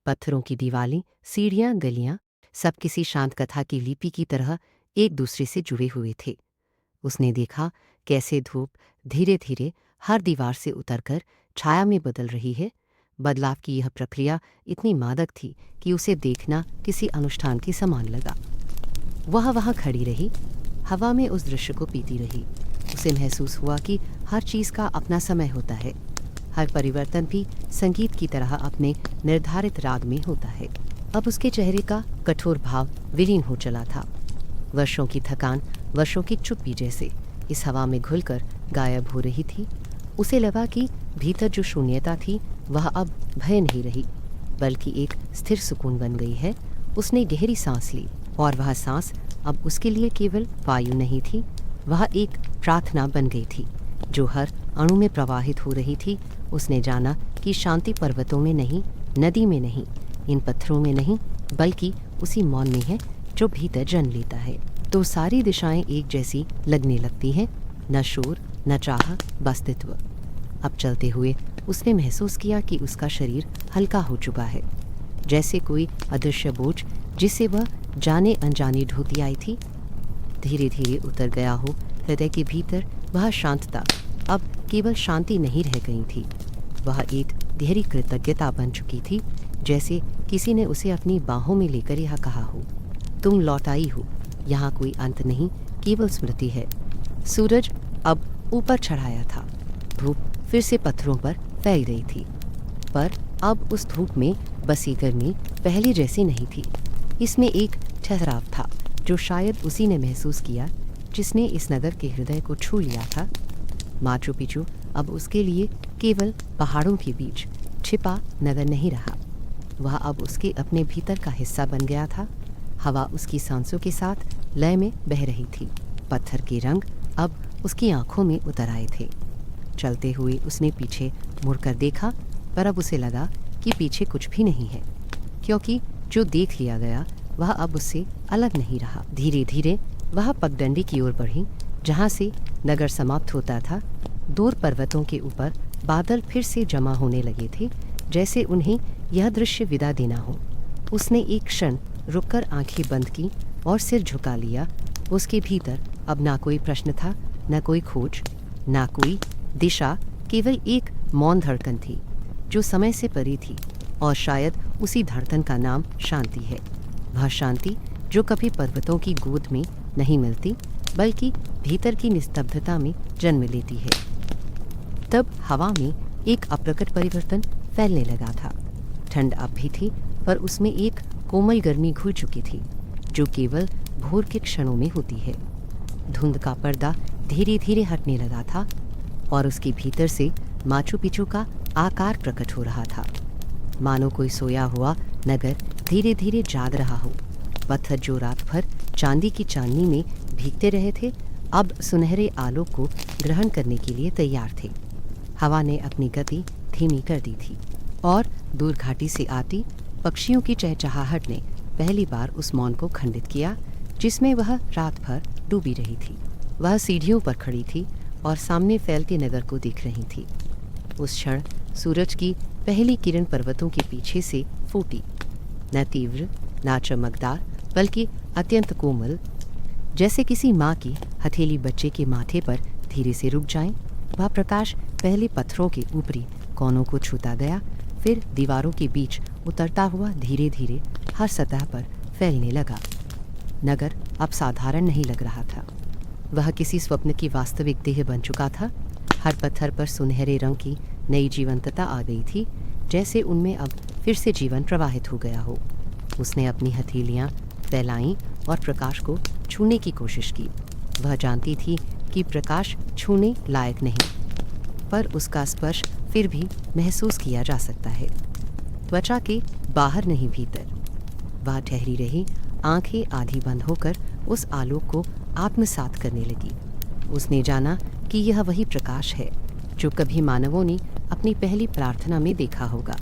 पत्थरों की दीवारें, सीढ़ियां, गलियां, सब किसी शांत कथा की लिपि की तरह एक दूसरे से जुड़े हुए थे। उसने देखा कैसे धूप धीरे धीरे हर दीवार से उतरकर छाया में बदल रही है। बदलाव की यह प्रक्रिया इतनी मादक थी कि उसे देखना किसी अनुष्ठान के समान लगा। वह वहाँ खड़ी रही, हवा में उस दृश्य को पीती रही। उसे महसूस हुआ कि हर चीज़ का अपना समय होता है, हर परिवर्तन भी संगीत की तरह अपने निर्धारित राग में होता है। अब उसके चेहरे का कठोर भाव विलीन हो चला था। वर्षों की थकान, वर्षों की चुप्पी जैसे इस हवा में घुलकर गायब हो रही थी। उसे लगा कि भीतर जो शून्यता थी वह अब भय नहीं रही, बल्कि एक स्थिर सुकून बन गई है। उसने गहरी सांस ली और वह सांस अब उसके लिए केवल वायु नहीं थी, वह एक प्रार्थना बन गई थी जो हर अणु में प्रवाहित हो रही थी। उसने जाना कि शांति पर्वतों में नहीं, नदी में नहीं, इन पत्थरों में नहीं, बल्कि उसी मौन में है जो भीतर जन्म लेता है। तो सारी दिशाएं एक जैसी लगने लगती हैं, न शोर, न चाह, बस अस्तित्व। अब चलते हुए उसने महसूस किया कि उसका शरीर हल्का हो चुका है, जैसे कोई अदृश्य बोझ जिसे वह जाने अनजाने ढोती आई थी धीरे धीरे उतर गया हो। हृदय के भीतर वह शांतता अब केवल शांति नहीं रह गई थी, वह एक गहरी कृतज्ञता बन चुकी थी, जैसे किसी ने उसे अपनी बाहों में लेकर यह कहा हो, तुम लौट आई हो, यहाँ कोई अंत नहीं, केवल स्मृति है। सूरज अब ऊपर चढ़ाया था, धूप फिर से पत्थरों पर फैल गई थी, पर अब उस धूप में बसी गर्मी पहले जैसी नहीं थी। इसमें एक ठहराव था जो शायद उसी ने महसूस किया जिसने इस नगर के हृदय को छू लिया था। माचू पिचू अब उसके लिए केवल पहाड़ों के बीच छिपा नगर नहीं रहा, वह अब उसके अपने भीतर का हिस्सा बन गया था। हवा उसकी सांसों के साथ लय में बह रही थी, पत्थर के रंग अब उसकी आंखों में उतर आए थे। चलते हुए उसने पीछे मुड़कर देखा, पर अब उसे लगा कि पीछे कुछ भी नहीं है, क्योंकि जो देख लिया गया वह अब उससे अलग नहीं रहा। धीरे धीरे वह पगडंडी की ओर बढ़ी, जहाँ से नगर समाप्त होता था। दूर पर्वतों के ऊपर बादल फिर से जमा होने लगे थे, जैसे उन्हें यह दृश्य विदा देना हो। उसने एक क्षण रुककर आंखें बंद की और सिर झुका लिया। उसके भीतर अब ना कोई प्रश्न था, न कोई खोज, ना कोई दिशा, केवल एक मौन धड़कन थी जो समय से परे थी, और शायद उसी धड़कन का नाम शांति है। वह शांति जो कभी पर्वतों की गोद में नहीं मिलती, बल्कि भीतर की निस्तब्धता में जन्म लेती है। तब हवा में एक अप्रकट परिवर्तन फैलने लगा था। ठंड अब भी थी, पर उसमें एक कोमल गर्मी घुल चुकी थी, जो केवल भोर के क्षणों में होती है। धुंध का पर्दा धीरे धीरे हटने लगा था, और उसके भीतर से माचू पिचू का आकार प्रकट हो रहा था, मानो कोई सोया हुआ नगर धीरे धीरे जाग रहा हो। पत्थर जो रात भर चांदी की चांदनी में भीगते रहे थे, अब सुनहरे आलोक को ग्रहण करने के लिए तैयार थे। हवा ने अपनी गति धीमी कर दी थी, और दूर घाटी से आती पक्षियों की चहचहाहट ने पहली बार उस मौन को खंडित किया, जिसमें वह रात भर डूबी रही थी। वह सीढ़ियों पर खड़ी थी और सामने फैलते नगर को देख रही थी। उस क्षण सूरज की पहली किरण पर्वतों के पीछे से फूटी, न तीव्र, न चमकदार, बल्कि अत्यंत कोमल, जैसे किसी माँ की हथेली बच्चे के माथे पर धीरे से रुक जाए। वह प्रकाश पहले पत्थरों के ऊपरी कोनों को छूता गया, फिर दीवारों के बीच उतरता हुआ धीरे धीरे हर सतह पर फैलने लगा। नगर अब साधारण नहीं लग रहा था, वह किसी स्वप्न की वास्तविक देह बन चुका था। हर पत्थर पर सुनहरे रंग की नई जीवंतता आ गई थी, जैसे उनमें अब फिर से जीवन प्रवाहित हो गया हो। उसने अपनी हथेलियाँ फैलाईं और प्रकाश को छूने की कोशिश की। वह जानती थी कि प्रकाश छूने लायक नहीं, पर उसका स्पर्श फिर भी महसूस किया जा सकता है, त्वचा के बाहर नहीं भीतर। वह ठहरी रही, आंखें आधी बंद होकर उस आलोक को आत्मसात करने लगी। उसने जाना कि यह वही प्रकाश है जो कभी मानवों ने अपनी पहली प्रार्थना में देखा होगा।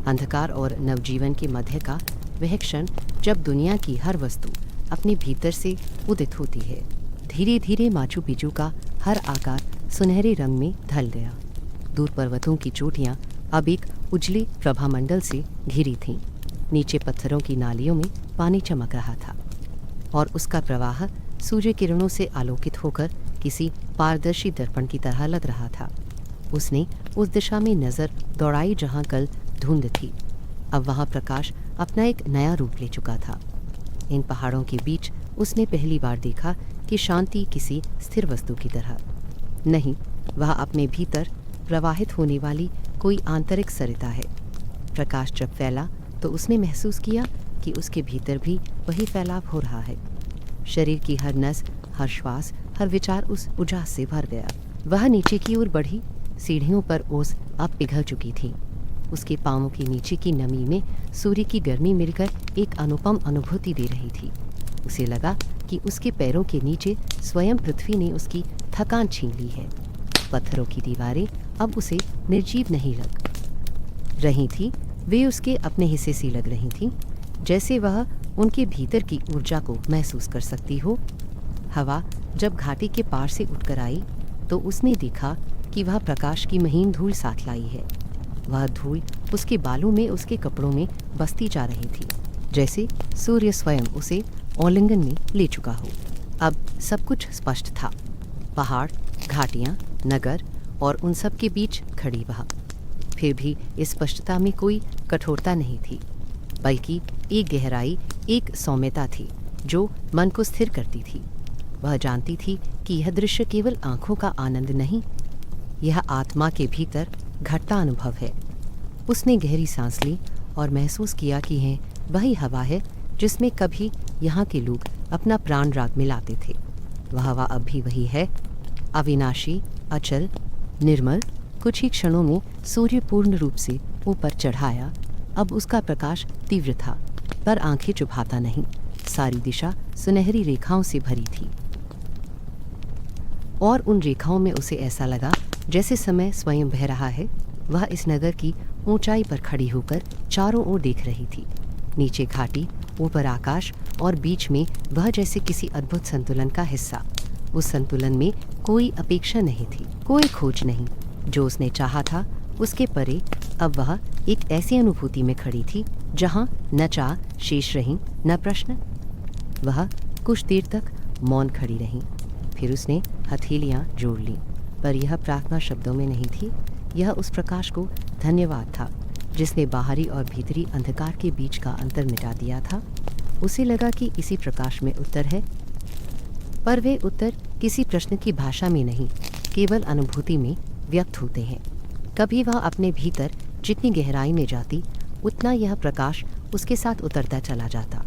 अंधकार और नवजीवन के मध्य का वह क्षण जब दुनिया की हर वस्तु अपने भीतर से उदित होती है। धीरे धीरे माचू पिचू का हर आकार सुनहरे रंग में ढल गया। दूर पर्वतों की चोटियां अब एक उजले प्रभामंडल से घिरी थीं। नीचे पत्थरों की नालियों में पानी चमक रहा था, और उसका प्रवाह सूर्य किरणों से आलोकित होकर किसी पारदर्शी दर्पण की तरह लग रहा था। उसने उस दिशा में नज़र दौड़ाई जहाँ कल धुंध थी। अब वहाँ प्रकाश अपना एक नया रूप ले चुका था। इन पहाड़ों के बीच उसने पहली बार देखा कि शांति किसी स्थिर वस्तु की तरह नहीं, वह अपने भीतर प्रवाहित होने वाली कोई आंतरिक सरिता है। प्रकाश जब फैला तो उसने महसूस किया कि उसके भीतर भी वही फैलाव हो रहा है। शरीर की हर नस, हर श्वास, हर विचार उस उजास से भर गया। वह नीचे की ओर बढ़ी। सीढ़ियों पर ओस अब पिघल चुकी थी। उसके पांवों के नीचे की नमी में सूर्य की गर्मी मिलकर एक अनुपम अनुभूति दे रही थी। उसे लगा कि उसके पैरों के नीचे स्वयं पृथ्वी ने उसकी थकान छीन ली है। पत्थरों की दीवारें अब उसे निर्जीव नहीं लग रही थी, वे उसके अपने हिस्से सी लग रही थीं, जैसे वह उनके भीतर की ऊर्जा को महसूस कर सकती हो। हवा जब घाटी के पार से उठकर आई तो उसने देखा कि वह प्रकाश की महीन धूल साथ लाई है। वह धूल उसके बालों में, उसके कपड़ों में बसती जा रही थी, जैसे सूर्य स्वयं उसे आलिंगन में ले चुका हो। अब सब कुछ स्पष्ट था। पहाड़, घाटियाँ, नगर और उन सब के बीच खड़ी वह। फिर भी इस स्पष्टता में कोई कठोरता नहीं थी, बल्कि एक गहराई, एक सौम्यता थी जो मन को स्थिर करती थी। वह जानती थी कि यह दृश्य केवल आंखों का आनंद नहीं, यह आत्मा के भीतर घटता अनुभव है। उसने गहरी सांस ली और महसूस किया कि यह वही हवा है जिसमें कभी यहाँ के लोग अपना प्राण राग मिलाते थे। वह हवा अब भी वही है, अविनाशी, अचल, निर्मल। कुछ ही क्षणों में सूर्य पूर्ण रूप से ऊपर चढ़ाया। अब उसका प्रकाश तीव्र था, पर आंखें चुभाता नहीं। सारी दिशा सुनहरी रेखाओं से भरी थी, और उन रेखाओं में उसे ऐसा लगा जैसे समय स्वयं बह रहा है, वह इस नगर की ऊंचाई पर खड़ी होकर चारों ओर देख रही थी। नीचे घाटी, ऊपर आकाश और बीच में वह जैसे किसी अद्भुत संतुलन का हिस्सा। उस संतुलन में कोई अपेक्षा नहीं थी, कोई खोज नहीं। जो उसने चाहा था उसके परे अब वह एक ऐसी अनुभूति में खड़ी थी जहां न चाह शेष रही न प्रश्न। वह कुछ देर तक मौन खड़ी रही, फिर उसने हथेलियां जोड़ ली, पर यह प्रार्थना शब्दों में नहीं थी। यह उस प्रकाश को धन्यवाद था जिसने बाहरी और भीतरी अंधकार के बीच का अंतर मिटा दिया था। उसे लगा कि इसी प्रकाश में उत्तर है, पर वे उत्तर किसी प्रश्न की भाषा में नहीं, केवल अनुभूति में व्यक्त होते हैं। कभी वह अपने भीतर जितनी गहराई में जाती, उतना यह प्रकाश उसके साथ उतरता चला जाता।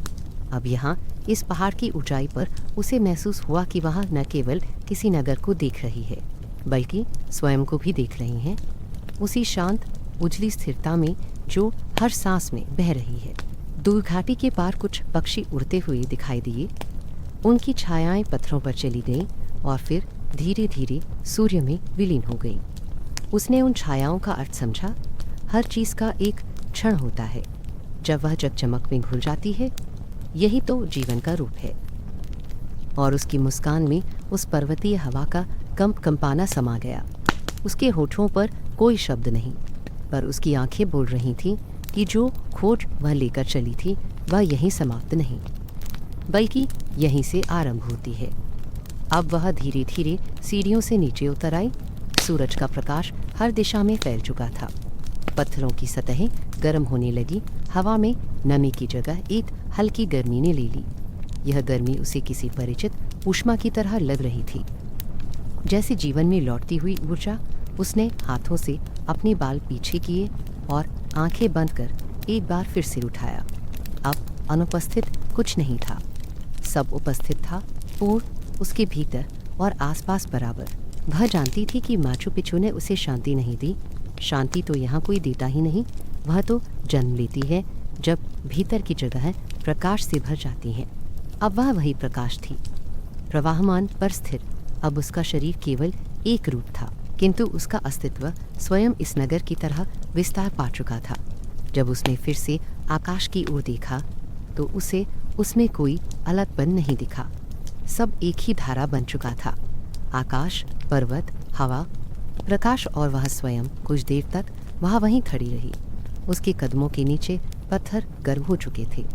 अब यहाँ इस पहाड़ की ऊंचाई पर उसे महसूस हुआ कि वह न केवल किसी नगर को देख रही है, बल्कि स्वयं को भी देख रही है, उसी शांत उजली स्थिरता में जो हर सांस में बह रही है। दूर घाटी के पार कुछ पक्षी उड़ते हुए दिखाई दिए। उनकी छायाएं पत्थरों पर चली गईं और फिर धीरे धीरे सूर्य में विलीन हो गईं। उसने उन छायाओं का अर्थ समझा। हर चीज का एक क्षण होता है, जब वह जगचमक में घुल जाती है। यही तो जीवन का रूप है। और उसकी मुस्कान में उस पर्वतीय हवा का कंपाना समा गया। उसके होठों पर कोई शब्द नहीं, पर उसकी आंखें बोल रही थीं कि जो खोज वह लेकर चली थी वह यहीं समाप्त नहीं, बल्कि यहीं से आरंभ होती है। अब वह धीरे धीरे सीढ़ियों से नीचे उतर आई। सूरज का प्रकाश हर दिशा में फैल चुका था। पत्थरों की सतहें गर्म होने लगी। हवा में नमी की जगह एक हल्की गर्मी ने ले ली। यह गर्मी उसे किसी परिचित ऊष्मा की तरह लग रही थी, जैसे जीवन में लौटती हुई ऊर्जा। उसने हाथों से अपने बाल पीछे किए और आंखें बंद कर एक बार फिर सिर उठाया। अब अनुपस्थित कुछ नहीं था, सब उपस्थित था, पूर्ण उसके भीतर और आसपास बराबर। वह जानती थी कि माचू पिचू ने उसे शांति नहीं दी। शांति तो यहाँ कोई देता ही नहीं, वह तो जन्म लेती है जब भीतर की जगह प्रकाश से भर जाती हैं। अब वह वही प्रकाश थी, प्रवाहमान पर स्थिर। अब उसका शरीर केवल एक रूप था, किंतु उसका अस्तित्व स्वयं इस नगर की तरह विस्तार पा चुका था। जब उसने फिर से आकाश की ओर देखा तो उसे उसमें कोई अलगपन नहीं दिखा। सब एक ही धारा बन चुका था। आकाश, पर्वत, हवा, प्रकाश और वह स्वयं। कुछ देर तक वह वहीं खड़ी रही। उसके कदमों के नीचे पत्थर गर्म हो चुके थे।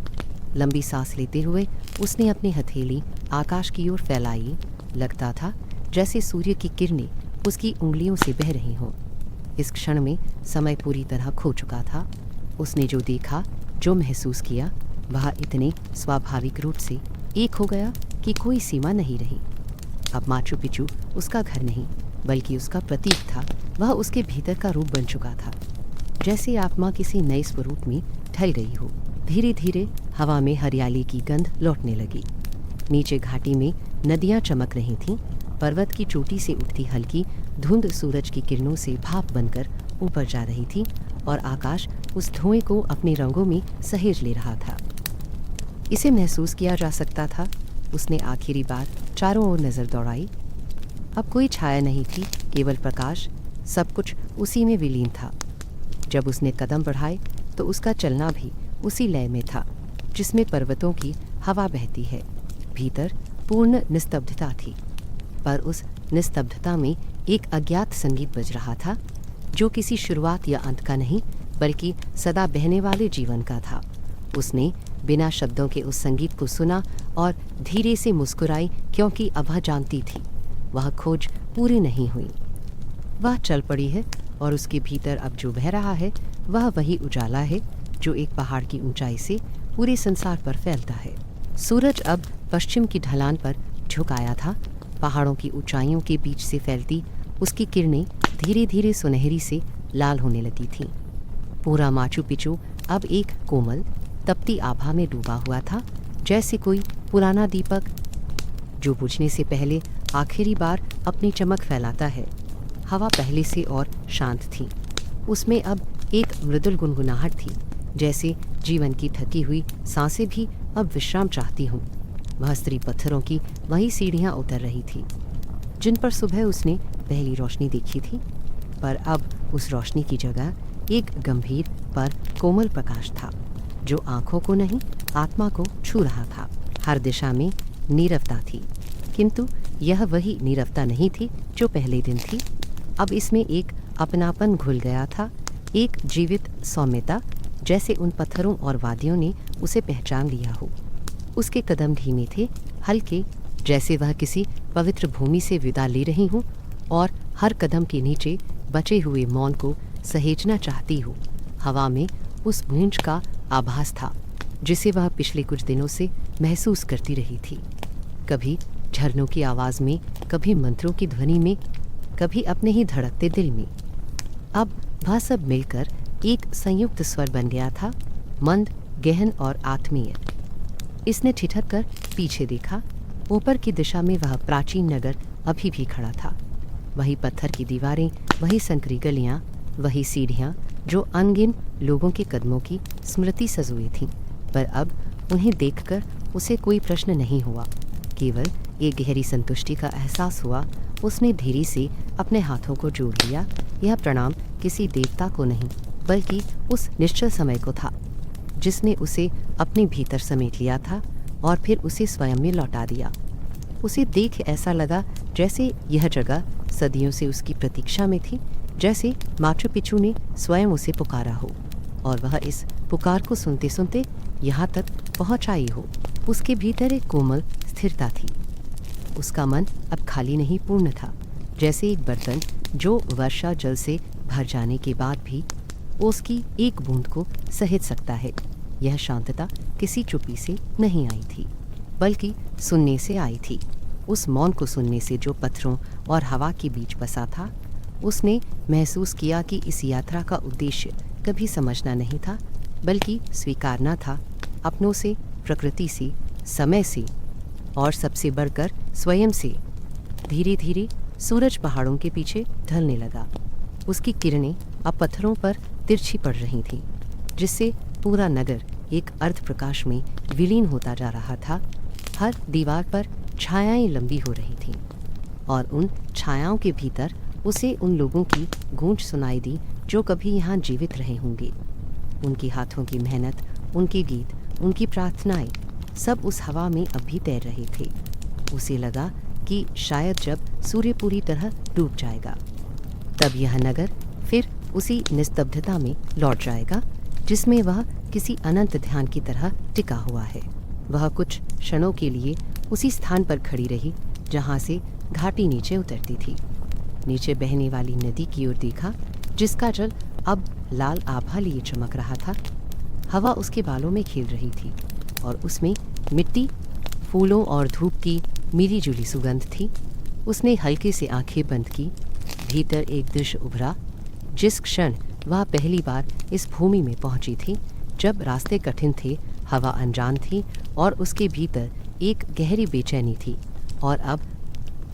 लंबी सांस लेते हुए उसने अपनी हथेली आकाश की ओर फैलाई। लगता था जैसे सूर्य की किरणें उसकी उंगलियों से बह रही हों। इस क्षण में समय पूरी तरह खो चुका था। उसने जो देखा, जो महसूस किया, वह इतने स्वाभाविक रूप से एक हो गया कि कोई सीमा नहीं रही। अब माचू पिचू उसका घर नहीं, बल्कि उसका प्रतीक था। वह उसके भीतर का रूप बन चुका था, जैसे आत्मा किसी नए स्वरूप में ढल गई हो। धीरे धीरे हवा में हरियाली की गंध लौटने लगी। नीचे घाटी में नदियां चमक रही थीं। पर्वत की चोटी से उठती हल्की धुंध सूरज की किरणों से भाप बनकर ऊपर जा रही थी और आकाश उस धुएं को अपने रंगों में सहेज ले रहा था। इसे महसूस किया जा सकता था। उसने आखिरी बार चारों ओर नजर दौड़ाई। अब कोई छाया नहीं थी, केवल प्रकाश। सब कुछ उसी में विलीन था। जब उसने कदम बढ़ाए तो उसका चलना भी उसी लय में था जिसमें पर्वतों की हवा बहती है। भीतर पूर्ण निस्तब्धता थी, पर उस निस्तब्धता में एक अज्ञात संगीत बज रहा था, जो किसी शुरुआत या अंत का नहीं, बल्कि सदा बहने वाले जीवन का था। उसने बिना शब्दों के उस संगीत को सुना और धीरे से मुस्कुराई, क्योंकि अब वह जानती थी वह खोज पूरी नहीं हुई। वह चल पड़ी है और उसके भीतर अब जो बह रहा है वह वही उजाला है जो एक पहाड़ की ऊंचाई से पूरे संसार पर फैलता है। सूरज अब पश्चिम की ढलान पर झुकाया था। पहाड़ों की ऊंचाइयों के बीच से फैलती उसकी किरणें धीरे धीरे सुनहरी से लाल होने लगी थीं। पूरा माचू पिचू अब एक कोमल तपती आभा में डूबा हुआ था, जैसे कोई पुराना दीपक जो बुझने से पहले आखिरी बार अपनी चमक फैलाता है। हवा पहले से और शांत थी। उसमें अब एक मृदुल गुनगुनाहट थी, जैसे जीवन की थकी हुई सांसें भी अब विश्राम चाहती हों। वह स्त्री पत्थरों की वही सीढ़ियां उतर रही थी। जिन पर सुबह उसने पहली रोशनी देखी थी, पर अब उस रोशनी की जगह एक गंभीर पर कोमल प्रकाश था जो आंखों को नहीं आत्मा को छू रहा था। हर दिशा में नीरवता थी, किंतु यह वही नीरवता नहीं थी जो पहले दिन थी। अब इसमें एक अपनापन घुल गया था, एक जीवित सौम्यता, जैसे उन पत्थरों और वादियों ने उसे पहचान लिया हो। उसके कदम धीमे थे, हल्के, जैसे वह किसी पवित्र भूमि से विदा ले रही हूँ और हर कदम के नीचे बचे हुए मौन को सहेजना चाहती हो। हवा में उस गूंज का आभास था जिसे वह पिछले कुछ दिनों से महसूस करती रही थी, कभी झरनों की आवाज़ में, कभी मंत्रों की ध्वनि में, कभी अपने ही धड़कते दिल में। अब वह सब मिलकर एक संयुक्त स्वर बन गया था, मंद, गहन और आत्मीय। इसने ठिठक कर पीछे देखा। ऊपर की दिशा में वह प्राचीन नगर अभी भी खड़ा था। वही पत्थर की दीवारें, वही संकरी गलियाँ, वही सीढ़ियाँ जो अनगिन लोगों के कदमों की स्मृति सजोई थीं। पर अब उन्हें देखकर उसे कोई प्रश्न नहीं हुआ, केवल एक गहरी संतुष्टि का एहसास हुआ। उसने धीरे से अपने हाथों को जोड़ लिया। यह प्रणाम किसी देवता को नहीं, बल्कि उस निश्चल समय को था जिसने उसे अपने भीतर समेट लिया था और फिर उसे स्वयं में लौटा दिया। उसे देख ऐसा लगा जैसे यह जगह सदियों से उसकी प्रतीक्षा में थी, जैसे माचू पिचू ने स्वयं उसे पुकारा हो और वह इस पुकार को सुनते सुनते यहाँ तक पहुँच आई हो। उसके भीतर एक कोमल स्थिरता थी। उसका मन अब खाली नहीं, पूर्ण था, जैसे एक बर्तन जो वर्षा जल से भर जाने के बाद भी उसकी एक बूंद को सहेज सकता है। यह शांतता किसी चुप्पी से नहीं आई थी, बल्कि सुनने से आई थी। उस मौन को सुनने से जो पत्थरों और हवा के बीच बसा था। उसने महसूस किया कि इस यात्रा का उद्देश्य कभी समझना नहीं था, बल्कि स्वीकारना था, अपनों से, प्रकृति से, समय से और सबसे बढ़कर स्वयं से। धीरे धीरे सूरज पहाड़ों के पीछे ढलने लगा। उसकी किरणें अब पत्थरों पर तिरछी पड़ रही थीं, जिससे पूरा नगर एक अर्ध प्रकाश में विलीन होता जा रहा था। हर दीवार पर छायाएं लंबी हो रही थीं और उन छायाओं के भीतर उसे उन लोगों की गूंज सुनाई दी जो कभी यहाँ जीवित रहे होंगे। उनके हाथों की मेहनत, उनके गीत, उनकी प्रार्थनाएं, सब उस हवा में अब भी तैर रहे थे। उसे लगा कि शायद जब सूर्य पूरी तरह डूब जाएगा, तब यह नगर फिर उसी निस्तब्धता में लौट जाएगा जिसमें वह किसी अनंत ध्यान की तरह टिका हुआ है। वह कुछ क्षणों के लिए उसी स्थान पर खड़ी रही जहाँ से घाटी नीचे उतरती थी। नीचे बहने वाली नदी की ओर देखा, जिसका जल अब लाल आभा लिए चमक रहा था। हवा उसके बालों में खेल रही थी और उसमें मिट्टी, फूलों और धूप की मिली जुली सुगंध थी। उसने हल्के से आंखें बंद की। भीतर एक दृश्य उभरा। जिस क्षण वह पहली बार इस भूमि में पहुंची थी, जब रास्ते कठिन थे, हवा अनजान थी और उसके भीतर एक गहरी बेचैनी थी। और अब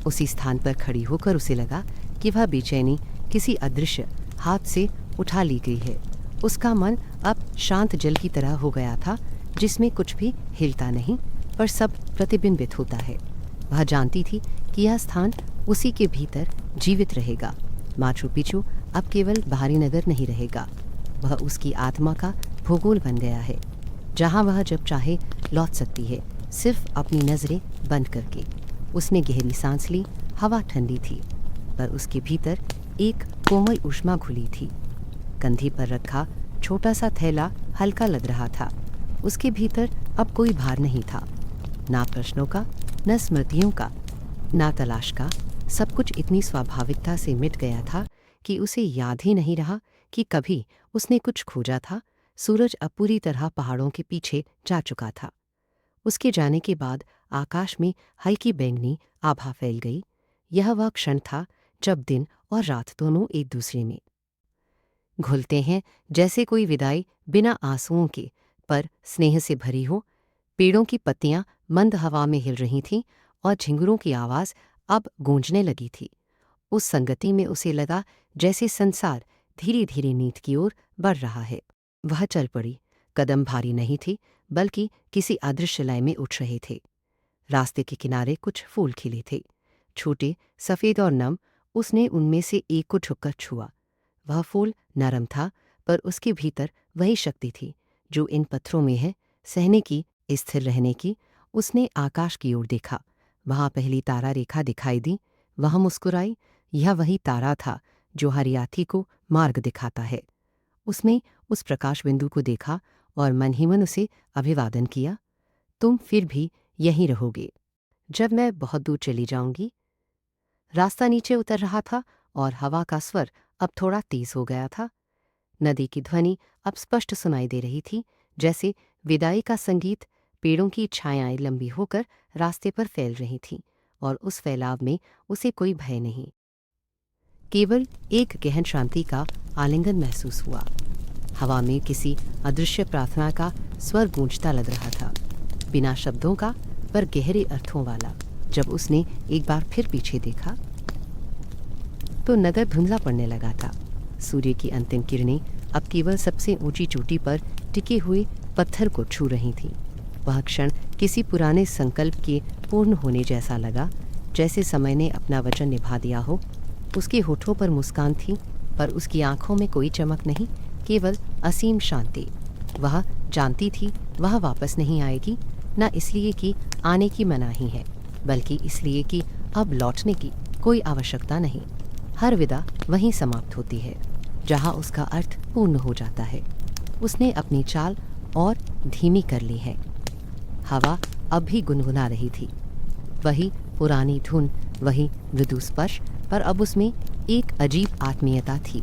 उसी स्थान पर खड़ी होकर उसे लगा कि वह बेचैनी किसी अदृश्य हाथ से उठा ली गई है। उसका मन अब शांत जल की तरह हो गया था, जिसमें कुछ भी हिलता नहीं, पर सब प्रतिबिंबित होता है। वह जानती थी कि यह स्थान उसी के भीतर जीवित रहेगा। माचू पिचू अब केवल बाहरी नगर नहीं रहेगा, वह उसकी आत्मा का भूगोल बन गया है, जहाँ वह जब चाहे लौट सकती है, सिर्फ अपनी नज़रें बंद करके। उसने गहरी सांस ली। हवा ठंडी थी, पर उसके भीतर एक कोमल ऊष्मा घुली थी। कंधे पर रखा छोटा सा थैला हल्का लग रहा था। उसके भीतर अब कोई भार नहीं था, ना प्रश्नों का, न स्मृतियों का, ना तलाश का। सब कुछ इतनी स्वाभाविकता से मिट गया था कि उसे याद ही नहीं रहा कि कभी उसने कुछ खोजा था। सूरज अब पूरी तरह पहाड़ों के पीछे जा चुका था। उसके जाने के बाद आकाश में हल्की बैंगनी आभा फैल गई। यह वह क्षण था जब दिन और रात दोनों एक दूसरे में घुलते हैं, जैसे कोई विदाई बिना आंसुओं के, पर स्नेह से भरी हो। पेड़ों की पत्तियां मंद हवा में हिल रही थीं और झिंगुरों की आवाज़ अब गूंजने लगी थी। उस संगति में उसे लगा जैसे संसार धीरे धीरे नींद की ओर बढ़ रहा है। वह चल पड़ी। कदम भारी नहीं थे, बल्कि किसी अदृश्य लय में उठ रहे थे। रास्ते के किनारे कुछ फूल खिले थे, छोटे, सफ़ेद और नम। उसने उनमें से एक को झुककर छुआ। वह फूल नरम था, पर उसके भीतर वही शक्ति थी जो इन पत्थरों में है, सहने की, स्थिर रहने की। उसने आकाश की ओर देखा। वहाँ पहली तारा रेखा दिखाई दी। वह मुस्कुराई। यह वही तारा था जो हरियाथी को मार्ग दिखाता है। उसने उस प्रकाश बिंदु को देखा और मन ही मन उसे अभिवादन किया। तुम फिर भी यहीं रहोगे जब मैं बहुत दूर चली जाऊंगी। रास्ता नीचे उतर रहा था और हवा का स्वर अब थोड़ा तेज हो गया था। नदी की ध्वनि अब स्पष्ट सुनाई दे रही थी, जैसे विदाई का संगीत। पेड़ों की छायाएं लंबी होकर रास्ते पर फैल रही थीं और उस फैलाव में उसे कोई भय नहीं, केवल एक गहन शांति का आलिंगन महसूस हुआ। हवा में किसी अदृश्य प्रार्थना का स्वर गूंजता लग रहा था, बिना शब्दों का पर गहरे अर्थों वाला। जब उसने एक बार फिर पीछे देखा तो नगर धुंधला पड़ने लगा था। सूर्य की अंतिम किरणें अब केवल सबसे ऊंची चोटी पर टिके हुए पत्थर को छू रही थीं। वह क्षण किसी पुराने संकल्प के पूर्ण होने जैसा लगा, जैसे समय ने अपना वचन निभा दिया हो। उसके होठों पर मुस्कान थी, पर उसकी आंखों में कोई चमक नहीं, केवल असीम शांति। वह जानती थी वह वापस नहीं आएगी, न इसलिए कि आने की मनाही है, बल्कि इसलिए कि अब लौटने की कोई आवश्यकता नहीं। हर विदा वहीं समाप्त होती है जहाँ उसका अर्थ पूर्ण हो जाता है। उसने अपनी चाल और धीमी कर ली है। हवा अब भी गुनगुना रही थी, वही पुरानी धुन, वही मृदु स्पर्श, पर अब उसमें एक अजीब आत्मीयता थी,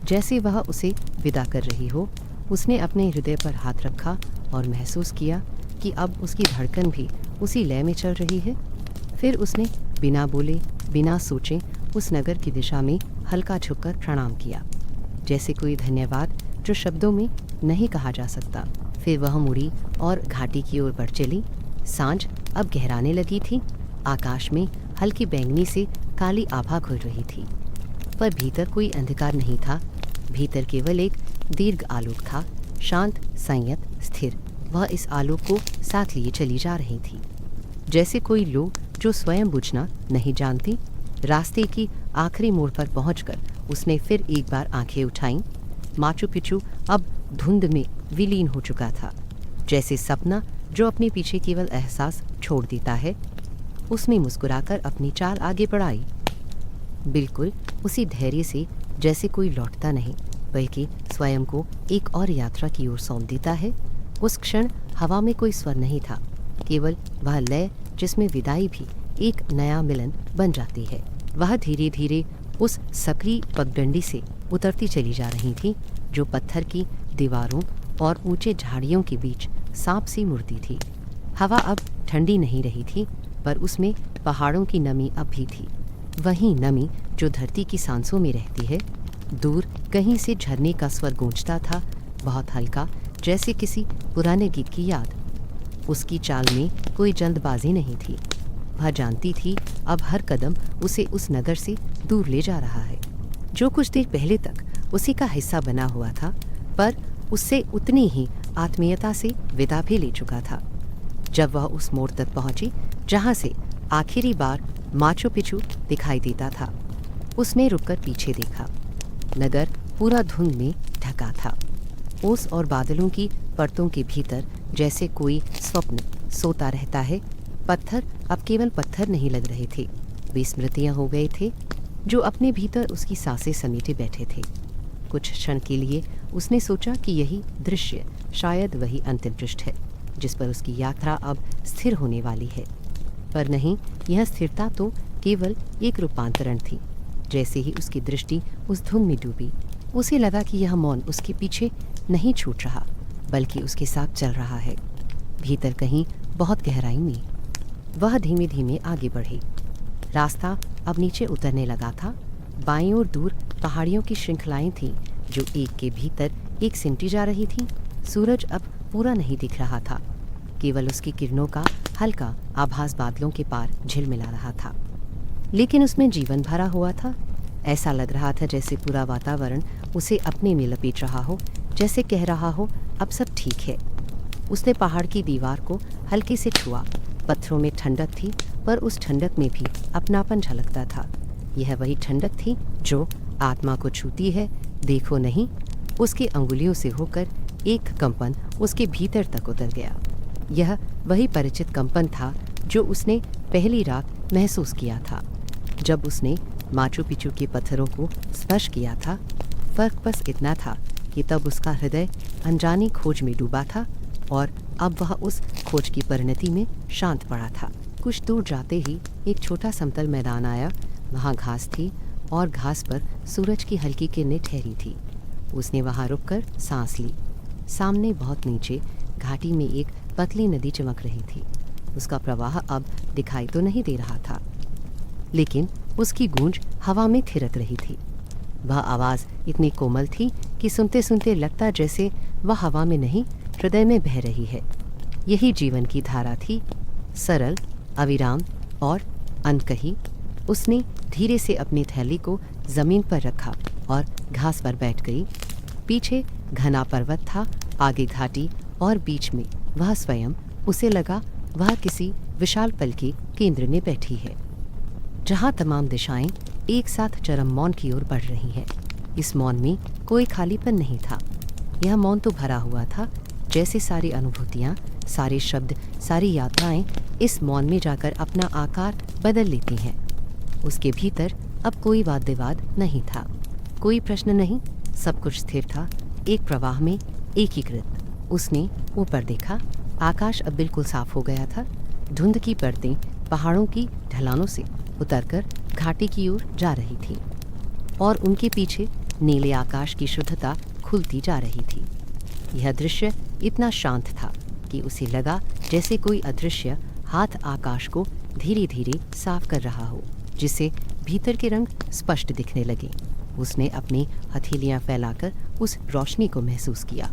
जैसे वह उसे विदा कर रही हो। उसने अपने हृदय पर हाथ रखा और महसूस किया कि अब उसकी धड़कन भी उसी लय में चल रही है। फिर उसने बिना बोले, बिना सोचे उस नगर की दिशा में हल्का झुककर प्रणाम किया, जैसे कोई धन्यवाद जो शब्दों में नहीं कहा जा सकता। फिर वह मुड़ी और घाटी की ओर बढ़ चली। सांझ अब गहराने लगी थी। आकाश में हल्की बैंगनी से काली आभा घुल रही थी, पर भीतर कोई अंधकार नहीं था। भीतर केवल एक दीर्घ आलोक था, शांत, संयत, स्थिर। वह इस आलोक को साथ लिए चली जा रही थी, जैसे कोई लो जो स्वयं बुझना नहीं जानती। रास्ते की आखिरी मोड़ पर पहुंचकर उसने फिर एक बार आंखें उठाईं। माचू पिचू अब धुंध में विलीन हो चुका था, जैसे सपना जो अपने पीछे केवल एहसास छोड़ देता है। उसने मुस्कुराकर अपनी चाल आगे बढ़ाई, बिल्कुल उसी धैर्य से जैसे कोई लौटता नहीं, बल्कि स्वयं को एक और यात्रा की ओर सौंप देता है। उस क्षण हवा में कोई स्वर नहीं था, केवल वह लय जिसमें विदाई भी एक नया मिलन बन जाती है। वह धीरे धीरे उस सक्रिय पगडंडी से उतरती चली जा रही थी, जो पत्थर की दीवारों और ऊंचे झाड़ियों के बीच सांप सी मुड़ती थी। हवा अब ठंडी नहीं रही थी, पर उसमें पहाड़ों की नमी अब भी थी, वही नमी जो धरती की सांसों में रहती है। दूर कहीं से झरने का स्वर गूंजता था, बहुत हल्का, जैसे किसी पुराने गीत की याद। उसकी चाल में कोई जल्दबाजी नहीं थी। वह जानती थी अब हर कदम उसे उस नगर से दूर ले जा रहा है, जो कुछ देर पहले तक उसी का हिस्सा बना हुआ था, पर उससे उतनी ही आत्मीयता से विदा भी ले चुका था। जब वह उस मोड़ तक पहुंची जहां से आखिरी बार माचू पिचू दिखाई देता था, उसने रुककर पीछे देखा। नगर पूरा धुंध में ढका था। ओस और बादलों की परतों के भीतर जैसे कोई स्वप्न सोता रहता है। पत्थर अब केवल पत्थर नहीं लग रहे थे, वे स्मृतियां हो गए थे जो अपने भीतर उसकी सांसें समेटे बैठे थे। कुछ क्षण के लिए उसने सोचा कि यही दृश्य शायद वही अंतिम पृष्ठ है जिस पर उसकी यात्रा अब स्थिर होने वाली है, पर नहीं, यह स्थिरता तो केवल एक रूपांतरण थी। जैसे ही उसकी दृष्टि उस धुंध में डूबी, उसे लगा कि यह मौन उसके पीछे नहीं छूट रहा, बल्कि उसके साथ चल रहा है, भीतर कहीं बहुत गहराई में। वह धीमे धीमे आगे बढ़ी। रास्ता अब नीचे उतरने लगा था। बाईं ओर दूर पहाड़ियों की श्रृंखलाएं थीं जो एक के भीतर एक सिमटी जा रही थीं। सूरज अब पूरा नहीं दिख रहा था, केवल उसकी किरणों का हल्का आभास बादलों के पार झिलमिला रहा था, लेकिन उसमें जीवन भरा हुआ था। ऐसा लग रहा था जैसे पूरा वातावरण उसे अपने में लपेट रहा हो, जैसे कह रहा हो अब सब ठीक है। उसने पहाड़ की दीवार को हल्के से छुआ। पत्थरों में ठंडक थी, पर उस ठंडक में भी अपनापन झलकता था। यह वही ठंडक थी जो आत्मा को छूती है, देखो नहीं। उसकी अंगुलियों से होकर एक कंपन उसके भीतर तक उतर गया। यह वही परिचित कंपन था जो उसने पहली रात महसूस किया था जब उसने माचू पिचू के पत्थरों को स्पर्श किया था। फर्क बस इतना था कि तब उसका हृदय अनजानी खोज में डूबा था और अब वह उस खोज की परिणति में शांत पड़ा था। कुछ दूर जाते ही एक छोटा समतल मैदान आया। वहाँ घास थी और घास पर सूरज की हल्की किरणें ठहरी थी। उसने वहाँ रुककर सांस ली। सामने बहुत नीचे घाटी में एक पतली नदी चमक रही थी। उसका प्रवाह अब दिखाई तो नहीं दे रहा था, लेकिन उसकी गूंज हवा में थिरक रही थी। वह आवाज़ इतनी कोमल थी कि सुनते सुनते लगता जैसे वह हवा में नहीं, हृदय में बह रही है। यही जीवन की धारा थी, सरल, अविराम और अनकही। उसने धीरे से अपनी थैली को जमीन पर रखा और घास पर बैठ गई। पीछे घना पर्वत था, आगे घाटी और बीच में वह स्वयं। उसे लगा वह किसी विशाल पल के केंद्र में बैठी है, जहाँ तमाम दिशाएं एक साथ चरम मौन की ओर बढ़ रही हैं। इस मौन में कोई खालीपन नहीं था। यह मौन तो भरा हुआ था, जैसे सारी अनुभूतियाँ, सारे शब्द, सारी यात्राएं इस मौन में जाकर अपना आकार बदल लेती हैं। उसके भीतर अब कोई वाद विवाद नहीं था, कोई प्रश्न नहीं। सब कुछ स्थिर था, एक प्रवाह में एकीकृत। उसने ऊपर देखा। आकाश अब बिल्कुल साफ हो गया था। धुंध की परतें पहाड़ों की ढलानों से उतरकर घाटी की ओर जा रही थी और उनके पीछे नीले आकाश की शुद्धता खुलती जा रही थी। यह दृश्य इतना शांत था कि उसे लगा जैसे कोई अदृश्य हाथ आकाश को धीरे धीरे साफ कर रहा हो, जिससे भीतर के रंग स्पष्ट दिखने लगे। उसने अपनी हथेलियां फैलाकर उस रोशनी को महसूस किया।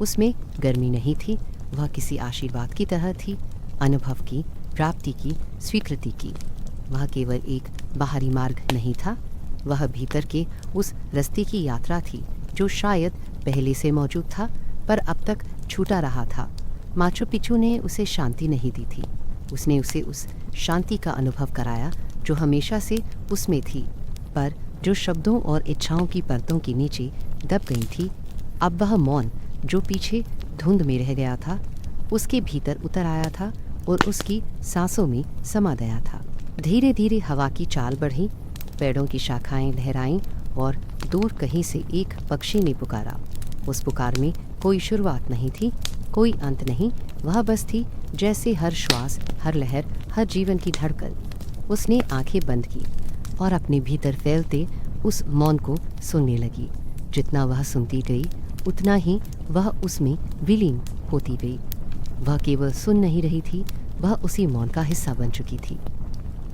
उसमें गर्मी नहीं थी, वह किसी आशीर्वाद की तरह थी, अनुभव की, प्राप्ति की, स्वीकृति की। वह केवल एक बाहरी मार्ग नहीं था, वह भीतर के उस रास्ते की यात्रा थी जो शायद पहले से मौजूद था पर अब तक छूटा रहा था। माचू पिचू ने उसे शांति नहीं दी थी, उसने उसे उस शांति का अनुभव कराया जो हमेशा से उसमें थी, पर जो शब्दों और इच्छाओं की परतों के नीचे दब गई थी। अब वह मौन जो पीछे धुंध में रह गया था, उसके भीतर उतर आया था और उसकी सांसों में समा गया था। धीरे धीरे हवा की चाल बढ़ी, पेड़ों की शाखाएं लहराईं और दूर कहीं से एक पक्षी ने पुकारा। उस पुकार में कोई शुरुआत नहीं थी, कोई अंत नहीं, वह बस थी जैसे हर श्वास, हर लहर, हर जीवन की धड़कन। उसने आंखें बंद की और अपने भीतर फैलते उस मौन को सुनने लगी। जितना वह सुनती गई उतना ही वह उसमें विलीन होती गई। वह केवल सुन नहीं रही थी, वह उसी मौन का हिस्सा बन चुकी थी,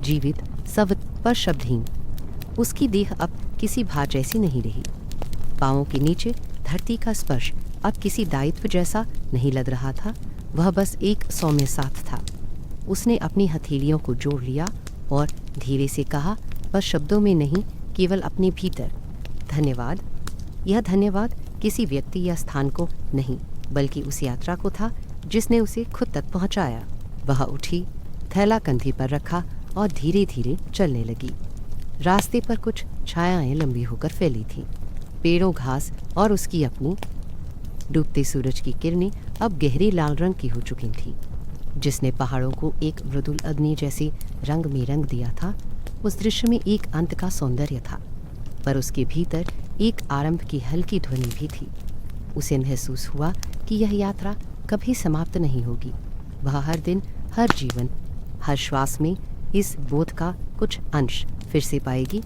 जीवित, सवत पर शब्दहीन। उसकी देह अब किसी भार जैसी नहीं रही। पाँवों के नीचे धरती का स्पर्श अब किसी दायित्व जैसा नहीं लग रहा था, वह बस एक सौम्य साथ था। उसने अपनी हथेलियों को जोड़ लिया और धीरे से कहा, बस शब्दों में नहीं, केवल अपने भीतर, धन्यवाद। यह धन्यवाद किसी व्यक्ति या स्थान को नहीं, बल्कि उस यात्रा को था जिसने उसे खुद तक पहुंचाया। वह उठी, थैला कंधे पर रखा और धीरे धीरे चलने लगी। रास्ते पर कुछ छायाएं लंबी होकर फैली थीं। पेड़ों, घास और उसकी अपनी। डूबते सूरज की किरणें अब गहरे लाल रंग की हो चुकी थीं, जिसने पहाड़ों को एक मृदुल अग्नि जैसे रंग में रंग दिया था। उस दृश्य में एक अंत का सौंदर्य था, पर उसके भीतर एक आरंभ की हल्की ध्वनि भी थी। उसे महसूस हुआ कि यह यात्रा कभी समाप्त नहीं होगी। वह हर दिन, हर जीवन, हर श्वास में इस बोध का कुछ अंश फिर से पाएगी।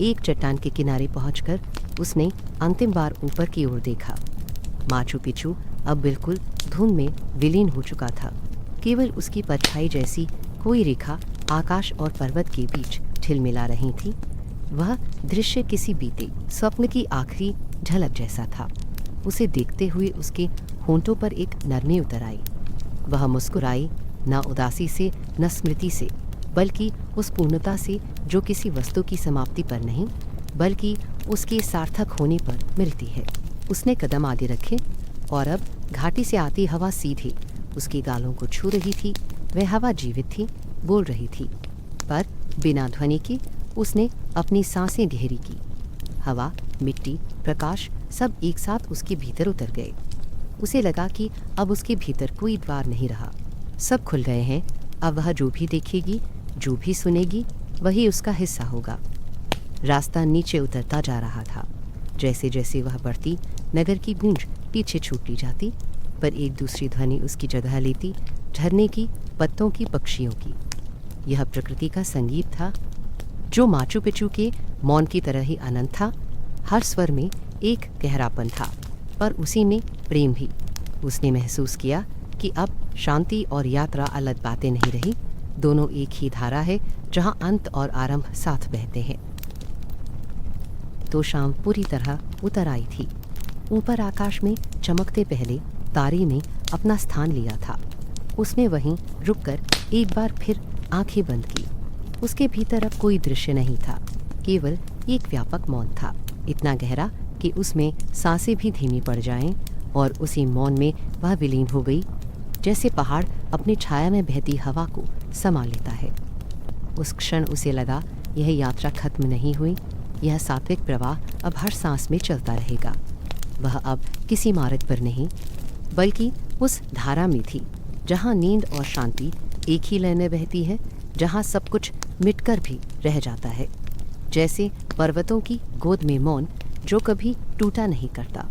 एक चट्टान के किनारे पहुंचकर उसने अंतिम बार ऊपर की ओर देखा। माचू पिचू अब बिल्कुल धुंध में विलीन हो चुका था। केवल उसकी परछाई जैसी कोई रेखा आकाश और पर्वत के बीच ठिलमिला रही थी। वह दृश्य किसी बीते स्वप्न की आखिरी झलक जैसा था। उसे देखते हुए उसके होंठों पर एक नरमी उतर आई। वह मुस्कुराई, न उदासी से, न स्मृति से, बल्कि उस पूर्णता से जो किसी वस्तु की समाप्ति पर नहीं, बल्कि उसके सार्थक होने पर मिलती है। उसने कदम आगे रखे और अब घाटी से आती हवा सीधे उसकी गालों को छू रही थी। वह हवा जीवित थी, बोल रही थी, पर बिना ध्वनि के उसने अपनी सांसें गहरी की। हवा, मिट्टी, प्रकाश सब एक साथ उसके भीतर उतर गए। उसे लगा कि अब उसके भीतर कोई द्वार नहीं रहा, सब खुल गए हैं। अब वह जो भी देखेगी, जो भी सुनेगी, वही उसका हिस्सा होगा। रास्ता नीचे उतरता जा रहा था। जैसे जैसे वह बढ़ती, नगर की गूंज पीछे छूटती जाती, पर एक दूसरी ध्वनि उसकी जगह लेती, झरने की, पत्तों की, पक्षियों की। यह प्रकृति का संगीत था, जो माचू पिचू के मौन की तरह ही अनंत था। हर स्वर में एक गहरापन था, पर उसी में प्रेम भी। उसने महसूस किया कि अब शांति और यात्रा अलग बातें नहीं रही, दोनों एक ही धारा है जहाँ अंत और आरंभ साथ बहते हैं। तो शाम पूरी तरह उतर आई थी। ऊपर आकाश में चमकते पहले तारे ने अपना स्थान लिया था। उसने वहीं रुककर एक बार फिर आंखें बंद की। उसके भीतर अब कोई दृश्य नहीं था, केवल एक व्यापक मौन था, इतना गहरा कि उसमें सांसें भी धीमी पड़ जाएं, और उसी मौन में वह विलीन हो गई, जैसे पहाड़ अपनी छाया में बहती हवा को समा लेता है। उस क्षण उसे लगा, यह यात्रा खत्म नहीं हुई, यह सात्विक प्रवाह अब हर सांस में चलता रहेगा। वह अब किसी मार्ग पर नहीं, बल्कि उस धारा में थी जहाँ नींद और शांति एक ही लय में बहती है, जहाँ सब कुछ मिटकर भी रह जाता है, जैसे पर्वतों की गोद में मौन जो कभी टूटा नहीं करता।